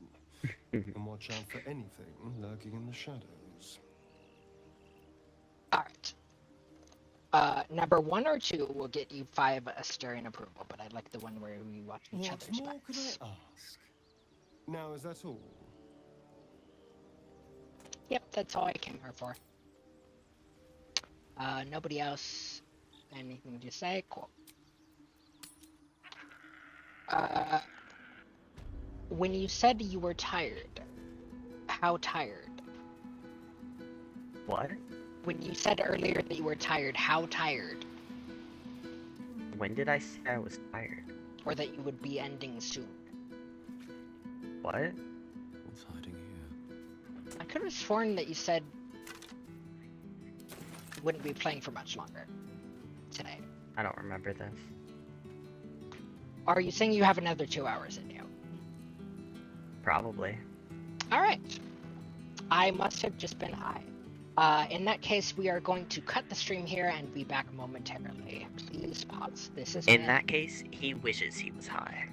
and watch out for anything lurking in the shadows. Alright. Number 1 or 2 will get you 5 Asterian approval, but I like the one where we watch each What other's more could backs. I ask? Now, is that all? Yep, that's all I came here for. Nobody else? Anything to say? Cool. When you said you were tired, how tired? What? When you said earlier that you were tired, how tired? When did I say I was tired? Or that you would be ending soon? What? What's hiding here? I could have sworn that you said you wouldn't be playing for much longer today. I don't remember this. Are you saying you have another 2 hours in you? Probably. Alright. I must have just been high. In that case, we are going to cut the stream here and be back momentarily. Please pause. This is In that case, he wishes he was high.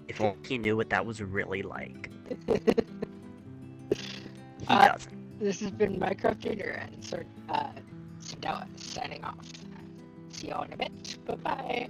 If only he knew what that was really like. He doesn't. This has been Minecraft Junior and Sandawa signing off. See y'all in a bit. Bye-bye.